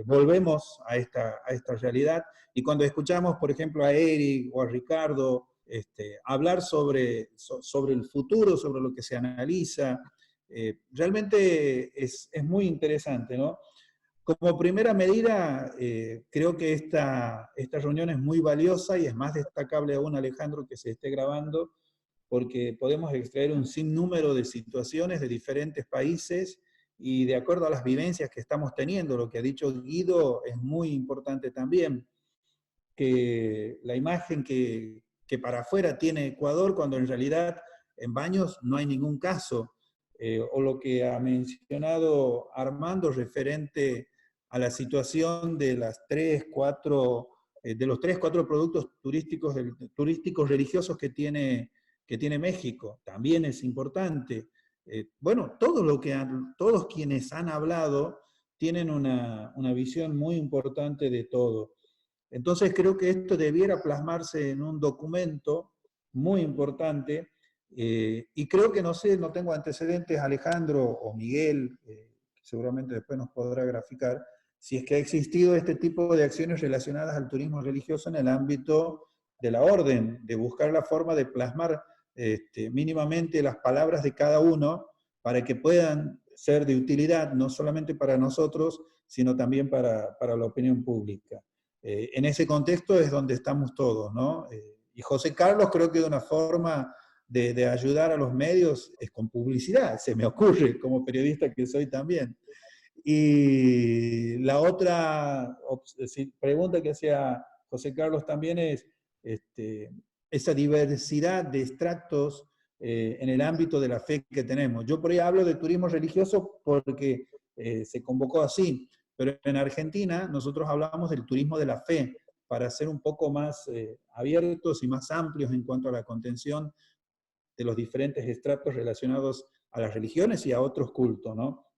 volvemos a esta realidad. Y cuando escuchamos, por ejemplo, a Eric o a Ricardo hablar sobre el futuro, sobre lo que se analiza, realmente es muy interesante, ¿no? Como primera medida, creo que esta reunión es muy valiosa, y es más destacable aún, Alejandro, que se esté grabando, porque podemos extraer un sinnúmero de situaciones de diferentes países, y de acuerdo a las vivencias que estamos teniendo. Lo que ha dicho Guido es muy importante también, que la imagen que para afuera tiene Ecuador, cuando en realidad en Baños no hay ningún caso, o lo que ha mencionado Armando referente a la situación de los 3-4 productos turísticos religiosos que tiene México, también es importante. Bueno, todos quienes han hablado tienen una visión muy importante de todo. Entonces creo que esto debiera plasmarse en un documento muy importante, y creo que, no sé, no tengo antecedentes, Alejandro o Miguel, seguramente después nos podrá graficar, si es que ha existido este tipo de acciones relacionadas al turismo religioso en el ámbito de la orden, de buscar la forma de plasmar mínimamente las palabras de cada uno para que puedan ser de utilidad, no solamente para nosotros, sino también para la opinión pública. En ese contexto es donde estamos todos, ¿no? Y José Carlos, creo que de una forma de ayudar a los medios es con publicidad, se me ocurre, como periodista que soy también. Y la otra pregunta que hacía José Carlos también es esa diversidad de extractos en el ámbito de la fe que tenemos. Yo por ahí hablo de turismo religioso porque se convocó así, pero en Argentina nosotros hablamos del turismo de la fe, para ser un poco más abiertos y más amplios en cuanto a la contención de los diferentes estratos relacionados a las religiones y a otros cultos, ¿no?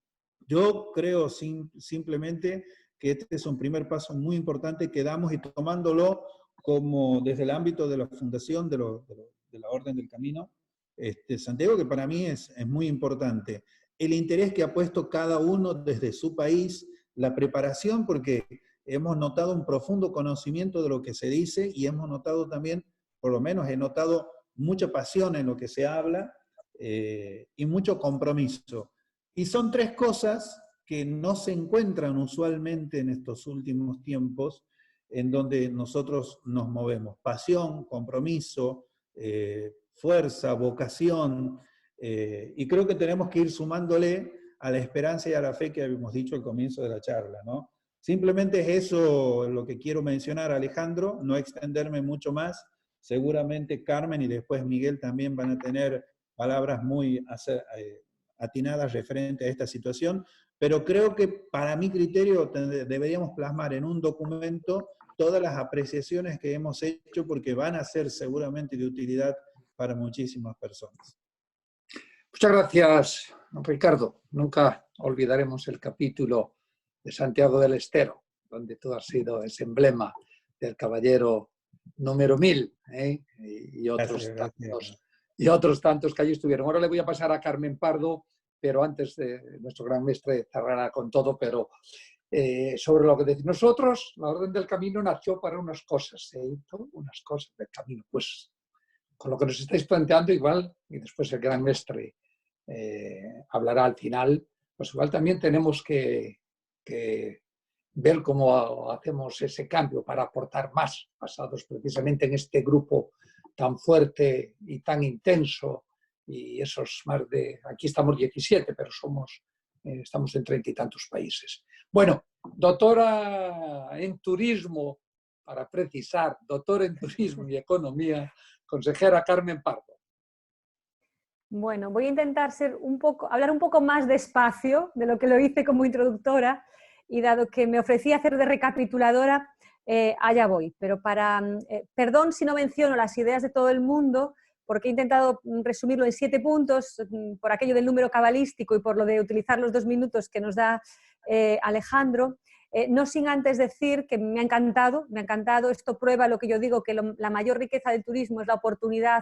Yo creo simplemente que este es un primer paso muy importante que damos, y tomándolo como desde el ámbito de la fundación de la Orden del Camino, Santiago, que para mí es muy importante. El interés que ha puesto cada uno desde su país, la preparación, porque hemos notado un profundo conocimiento de lo que se dice, y hemos notado también, por lo menos he notado mucha pasión en lo que se habla, y mucho compromiso. Y son tres cosas que no se encuentran usualmente en estos últimos tiempos, en donde nosotros nos movemos: pasión, compromiso, fuerza, vocación, y creo que tenemos que ir sumándole a la esperanza y a la fe que habíamos dicho al comienzo de la charla, ¿no? Simplemente es eso lo que quiero mencionar, Alejandro, no extenderme mucho más. Seguramente Carmen y después Miguel también van a tener palabras muy atinadas referente a esta situación, pero creo que para mi criterio deberíamos plasmar en un documento todas las apreciaciones que hemos hecho, porque van a ser seguramente de utilidad para muchísimas personas. Muchas gracias, Ricardo. Nunca olvidaremos el capítulo de Santiago del Estero, donde tú has sido ese emblema del caballero número 1000, y otros tantos que allí estuvieron. Ahora le voy a pasar a Carmen Pardo, pero antes de nuestro gran mestre cerrará con todo, pero sobre lo que decimos nosotros, la Orden del Camino nació para unas cosas, unas cosas del camino. Pues con lo que nos estáis planteando igual, y después el gran mestre hablará al final, pues igual también tenemos que ver cómo hacemos ese cambio para aportar más, basados precisamente en este grupo tan fuerte y tan intenso, y esos más de, aquí estamos 17, pero estamos en 30 y tantos países. Bueno, doctora en turismo, para precisar, doctora en turismo y economía, consejera Carmen Pardo. Bueno, voy a intentar hablar un poco más despacio de lo que lo hice como introductora, y dado que me ofrecí hacer de recapituladora, allá voy. Pero perdón si no menciono las ideas de todo el mundo, porque he intentado resumirlo en 7 puntos, por aquello del número cabalístico y por lo de utilizar los 2 minutos que nos da Alejandro. No sin antes decir que me ha encantado, esto prueba lo que yo digo, que la mayor riqueza del turismo es la oportunidad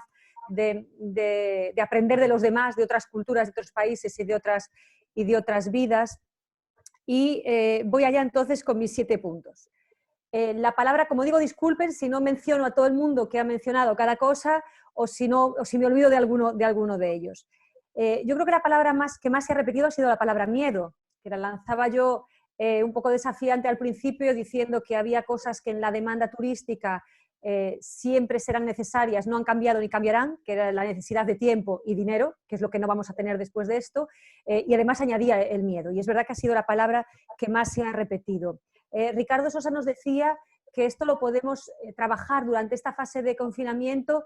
de aprender de los demás, de otras culturas, de otros países y de otras vidas. Y voy allá entonces con mis 7 puntos. La palabra, como digo, disculpen si no menciono a todo el mundo que ha mencionado cada cosa, o si me olvido de alguno de ellos. Yo creo que la palabra que más se ha repetido ha sido la palabra miedo, que la lanzaba yo un poco desafiante al principio, diciendo que había cosas que en la demanda turística siempre serán necesarias, no han cambiado ni cambiarán, que era la necesidad de tiempo y dinero, que es lo que no vamos a tener después de esto, y además añadía el miedo, y es verdad que ha sido la palabra que más se ha repetido. Ricardo Sosa nos decía que esto lo podemos trabajar durante esta fase de confinamiento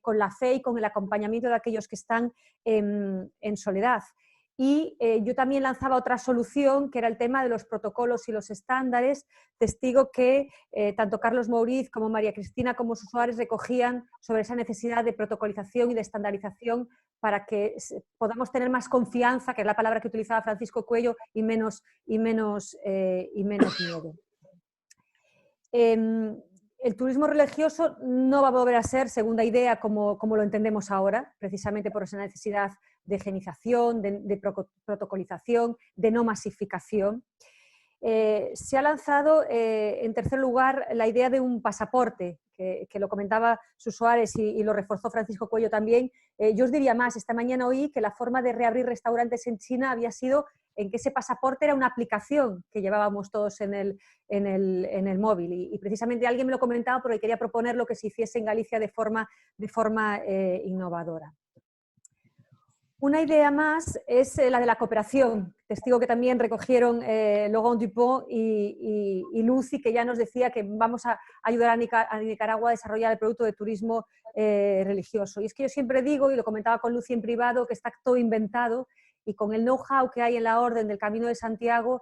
con la fe y con el acompañamiento de aquellos que están en soledad. Y yo también lanzaba otra solución, que era el tema de los protocolos y los estándares, testigo que tanto Carlos Mouriz como María Cristina como sus usuarios recogían sobre esa necesidad de protocolización y de estandarización para que podamos tener más confianza, que es la palabra que utilizaba Francisco Cuello, y menos miedo. El turismo religioso no va a volver a ser segunda idea como lo entendemos ahora, precisamente por esa necesidad de higienización, de protocolización, de no masificación. Se ha lanzado, en tercer lugar, la idea de un pasaporte, que lo comentaba Suárez y lo reforzó Francisco Cuello también. Yo os diría más, esta mañana oí que la forma de reabrir restaurantes en China había sido en que ese pasaporte era una aplicación que llevábamos todos en el móvil. Y precisamente alguien me lo comentaba porque quería proponer lo que se hiciese en Galicia de forma innovadora. Una idea más es la de la cooperación, testigo que también recogieron Laurent Dupont y Lucy, que ya nos decía que vamos a ayudar a Nicaragua a desarrollar el producto de turismo religioso. Y es que yo siempre digo, y lo comentaba con Lucy en privado, que está todo inventado y con el know-how que hay en la Orden del Camino de Santiago,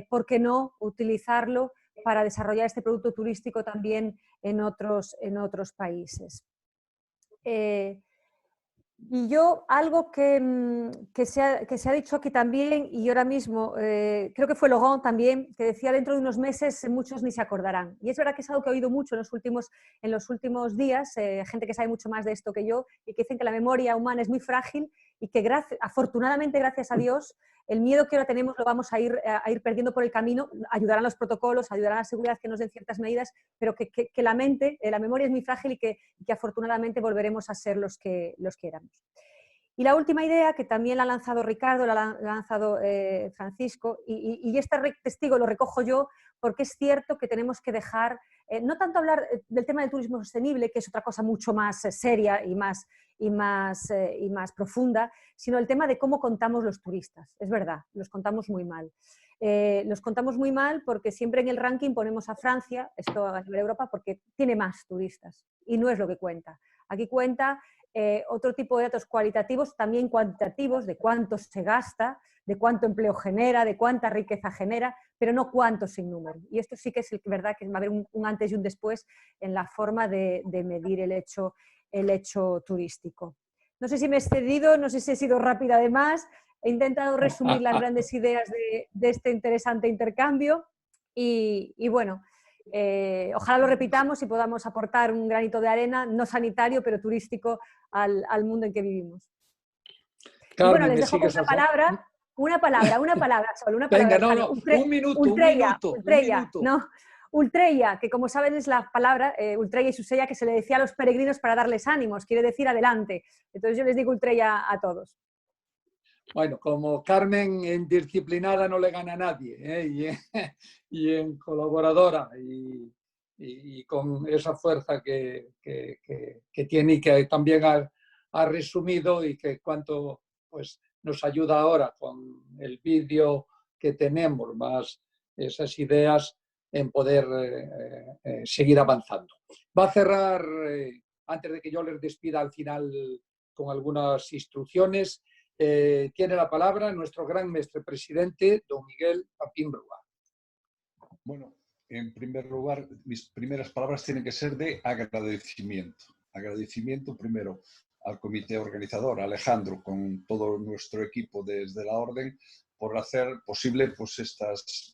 ¿por qué no utilizarlo para desarrollar este producto turístico también en otros países? Y yo, algo que se ha dicho aquí también, y ahora mismo, creo que fue Laurent también, que decía dentro de unos meses muchos ni se acordarán. Y es verdad que es algo que he oído mucho en los últimos días, gente que sabe mucho más de esto que yo, y que dicen que la memoria humana es muy frágil y que afortunadamente, gracias a Dios, el miedo que ahora tenemos lo vamos a ir perdiendo por el camino. Ayudarán los protocolos, ayudarán a la seguridad que nos den ciertas medidas, pero que la memoria es muy frágil y que afortunadamente volveremos a ser los que éramos. Y la última idea, que también la ha lanzado Ricardo, la ha lanzado Francisco, y este testigo lo recojo yo, porque es cierto que tenemos que dejar, no tanto hablar del tema del turismo sostenible, que es otra cosa mucho más seria y más profunda, sino el tema de cómo contamos los turistas. Es verdad, los contamos muy mal. Los contamos muy mal porque siempre en el ranking ponemos a Francia, esto a nivel de Europa, porque tiene más turistas, y no es lo que cuenta. Aquí cuenta otro tipo de datos cualitativos, también cuantitativos, de cuánto se gasta, de cuánto empleo genera, de cuánta riqueza genera, pero no cuánto sin número. Y esto sí que es verdad que va a haber un antes y un después en la forma de medir el hecho turístico. No sé si me he excedido, no sé si he sido rápida además, he intentado resumir las grandes ideas de este interesante intercambio y bueno, ojalá lo repitamos y podamos aportar un granito de arena, no sanitario, pero turístico al mundo en que vivimos. Carmen, y bueno, les dejo con una palabra solo. Venga, no, un minuto. Ultreya, que como saben es la palabra, Ultreya y Susella, que se le decía a los peregrinos para darles ánimos, quiere decir adelante. Entonces yo les digo Ultreya a todos. Bueno, como Carmen en disciplinada no le gana a nadie, y en colaboradora y con esa fuerza que tiene y que también ha resumido y que cuanto pues, nos ayuda ahora con el vídeo que tenemos, más esas ideas en poder seguir avanzando. Va a cerrar, antes de que yo les despida al final con algunas instrucciones, tiene la palabra nuestro gran mestre presidente, don Miguel Papín Brua. Bueno, en primer lugar, mis primeras palabras tienen que ser de agradecimiento. Agradecimiento primero al comité organizador, a Alejandro, con todo nuestro equipo desde la Orden, por hacer posible pues, estos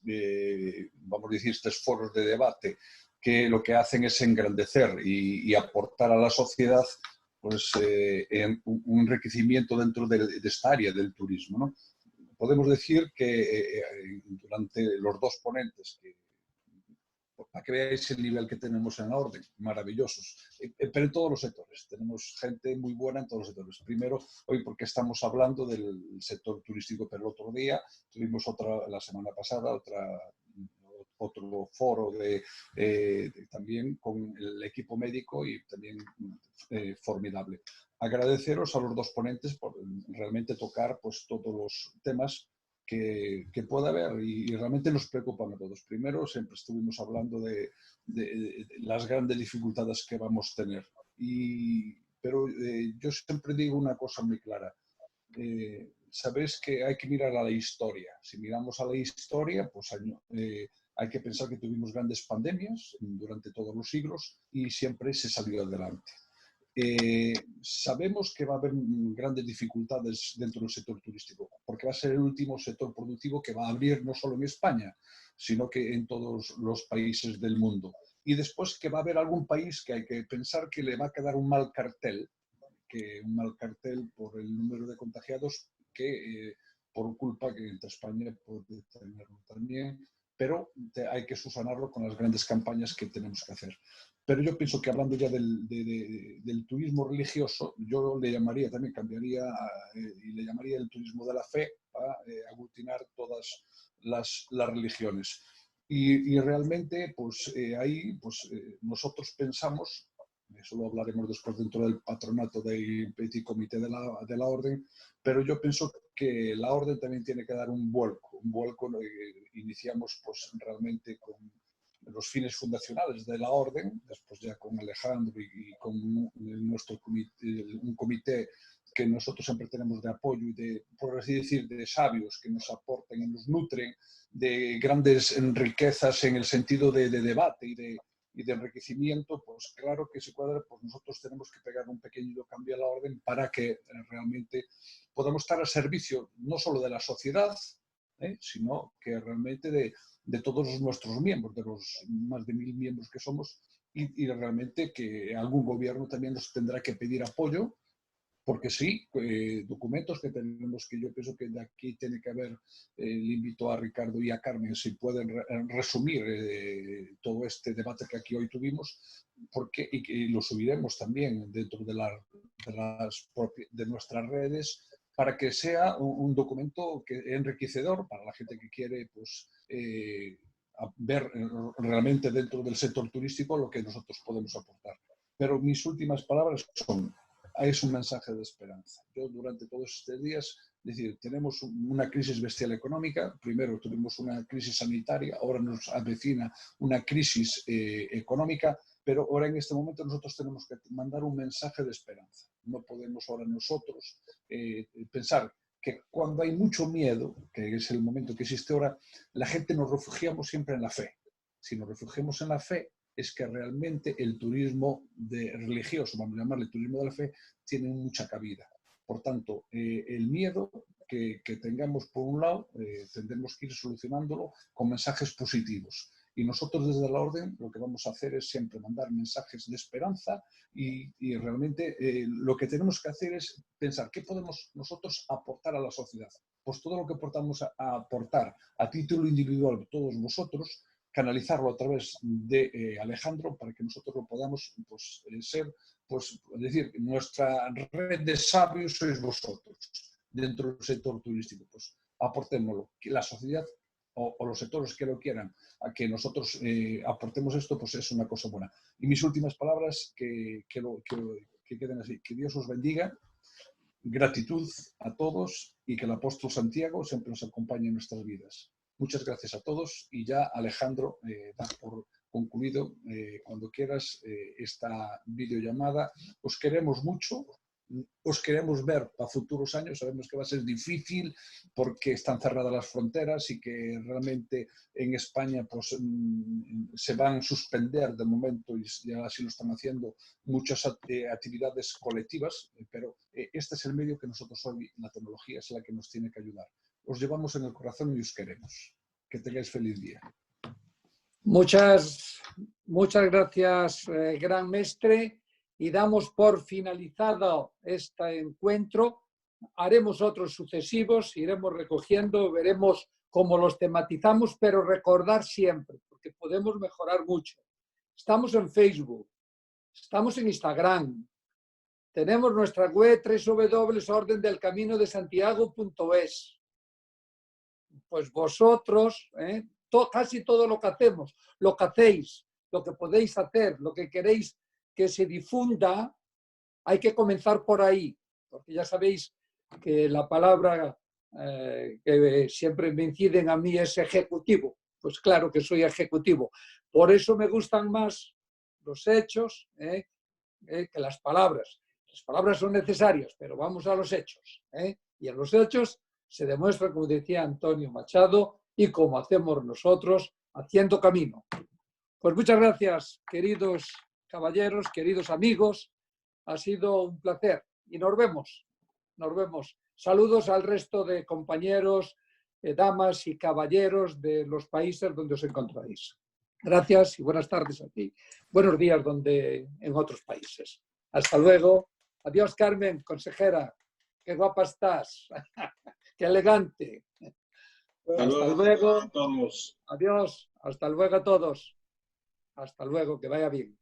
foros de debate, que lo que hacen es engrandecer y aportar a la sociedad pues, un enriquecimiento dentro de esta área del turismo, ¿no? Podemos decir que durante los dos ponentes, para que veáis el nivel que tenemos en la Orden, maravillosos, pero en todos los sectores, tenemos gente muy buena en todos los sectores. Primero, hoy porque estamos hablando del sector turístico, pero el otro día tuvimos la semana pasada, otro foro también con el equipo médico y también formidable. Agradeceros a los dos ponentes por realmente tocar pues, todos los temas que pueda haber y realmente nos preocupan a todos. Primero, siempre estuvimos hablando de las grandes dificultades que vamos a tener. Pero yo siempre digo una cosa muy clara. sabéis que hay que mirar a la historia. Si miramos a la historia, pues hay que pensar que tuvimos grandes pandemias durante todos los siglos y siempre se salió adelante. Sabemos que va a haber grandes dificultades dentro del sector turístico, porque va a ser el último sector productivo que va a abrir no solo en España, sino que en todos los países del mundo. Y después que va a haber algún país que hay que pensar que le va a quedar un mal cartel por el número de contagiados, que por culpa que entre España puede tenerlo también, pero hay que subsanarlo con las grandes campañas que tenemos que hacer. Pero yo pienso que hablando ya del turismo religioso, yo le llamaría, también cambiaría y le llamaría el turismo de la fe para aglutinar todas las religiones. Y realmente, pues ahí pues, nosotros pensamos, eso lo hablaremos después dentro del patronato del Petit Comité de la Orden, pero yo pienso que la Orden también tiene que dar un vuelco. Iniciamos pues realmente con los fines fundacionales de la Orden, después ya con Alejandro y con nuestro comité, un comité que nosotros siempre tenemos de apoyo y de, por así decir, de sabios que nos aportan y nos nutren de grandes riquezas en el sentido de debate y de enriquecimiento, pues claro que se cuadra, pues nosotros tenemos que pegar un pequeño cambio a la Orden para que realmente podamos estar al servicio no solo de la sociedad, sino que realmente de todos nuestros miembros, de los más de 1000 miembros que somos, y realmente que algún gobierno también nos tendrá que pedir apoyo, porque sí, documentos que tenemos, que yo pienso que de aquí tiene que haber, le invito a Ricardo y a Carmen si pueden resumir todo este debate que aquí hoy tuvimos, porque, y lo subiremos también dentro de nuestras redes, para que sea un documento enriquecedor para la gente que quiere pues, ver realmente dentro del sector turístico lo que nosotros podemos aportar. Pero mis últimas palabras son: es un mensaje de esperanza. Yo durante todos estos días, es decir, tenemos una crisis bestial económica, primero tuvimos una crisis sanitaria, ahora nos avecina una crisis económica, pero ahora en este momento nosotros tenemos que mandar un mensaje de esperanza. No podemos ahora nosotros pensar que cuando hay mucho miedo, que es el momento que existe ahora, la gente nos refugiamos siempre en la fe. Si nos refugiamos en la fe, es que realmente el turismo religioso, vamos a llamarle turismo de la fe, tiene mucha cabida. Por tanto, el miedo que tengamos por un lado, tendremos que ir solucionándolo con mensajes positivos. Y nosotros desde la Orden lo que vamos a hacer es siempre mandar mensajes de esperanza y realmente lo que tenemos que hacer es pensar qué podemos nosotros aportar a la sociedad. Pues todo lo que podamos aportar a título individual todos vosotros, canalizarlo a través de Alejandro para que nosotros lo podamos pues, ser, pues, es decir, nuestra red de sabios sois vosotros dentro del sector turístico. Pues aportémoslo, que la sociedad o los sectores que lo quieran, a que nosotros aportemos esto, pues es una cosa buena. Y mis últimas palabras que queden así: que Dios os bendiga, gratitud a todos y que el apóstol Santiago siempre nos acompañe en nuestras vidas. Muchas gracias a todos y ya Alejandro da por concluido cuando quieras esta videollamada. Os queremos mucho, os queremos ver para futuros años. Sabemos que va a ser difícil porque están cerradas las fronteras y que realmente en España pues, se van a suspender de momento, y ya así lo están haciendo, muchas actividades colectivas, pero este es el medio que nosotros hoy, la tecnología es la que nos tiene que ayudar. Os llevamos en el corazón y os queremos. Que tengáis feliz día. Muchas gracias, gran mestre. Y damos por finalizado este encuentro. Haremos otros sucesivos, iremos recogiendo, veremos cómo los tematizamos, pero recordar siempre, porque podemos mejorar mucho. Estamos en Facebook, estamos en Instagram, tenemos nuestra web www.ordendelcaminodesantiago.es. Pues vosotros, casi todo lo que hacemos, lo que hacéis, lo que podéis hacer, lo que queréis que se difunda, hay que comenzar por ahí, porque ya sabéis que la palabra que siempre me inciden a mí es ejecutivo. Pues claro que soy ejecutivo. Por eso me gustan más los hechos que las palabras. Las palabras son necesarias, pero vamos a los hechos. Y en los hechos se demuestra, como decía Antonio Machado, y como hacemos nosotros, haciendo camino. Pues muchas gracias, queridos caballeros, queridos amigos. Ha sido un placer y nos vemos. Nos vemos. Saludos al resto de compañeros, damas y caballeros de los países donde os encontráis. Gracias y buenas tardes aquí. Buenos días en otros países. Hasta luego. Adiós, Carmen, consejera. Qué guapa estás. Qué elegante. Hasta luego. A todos. Adiós. Hasta luego a todos. Hasta luego. Que vaya bien.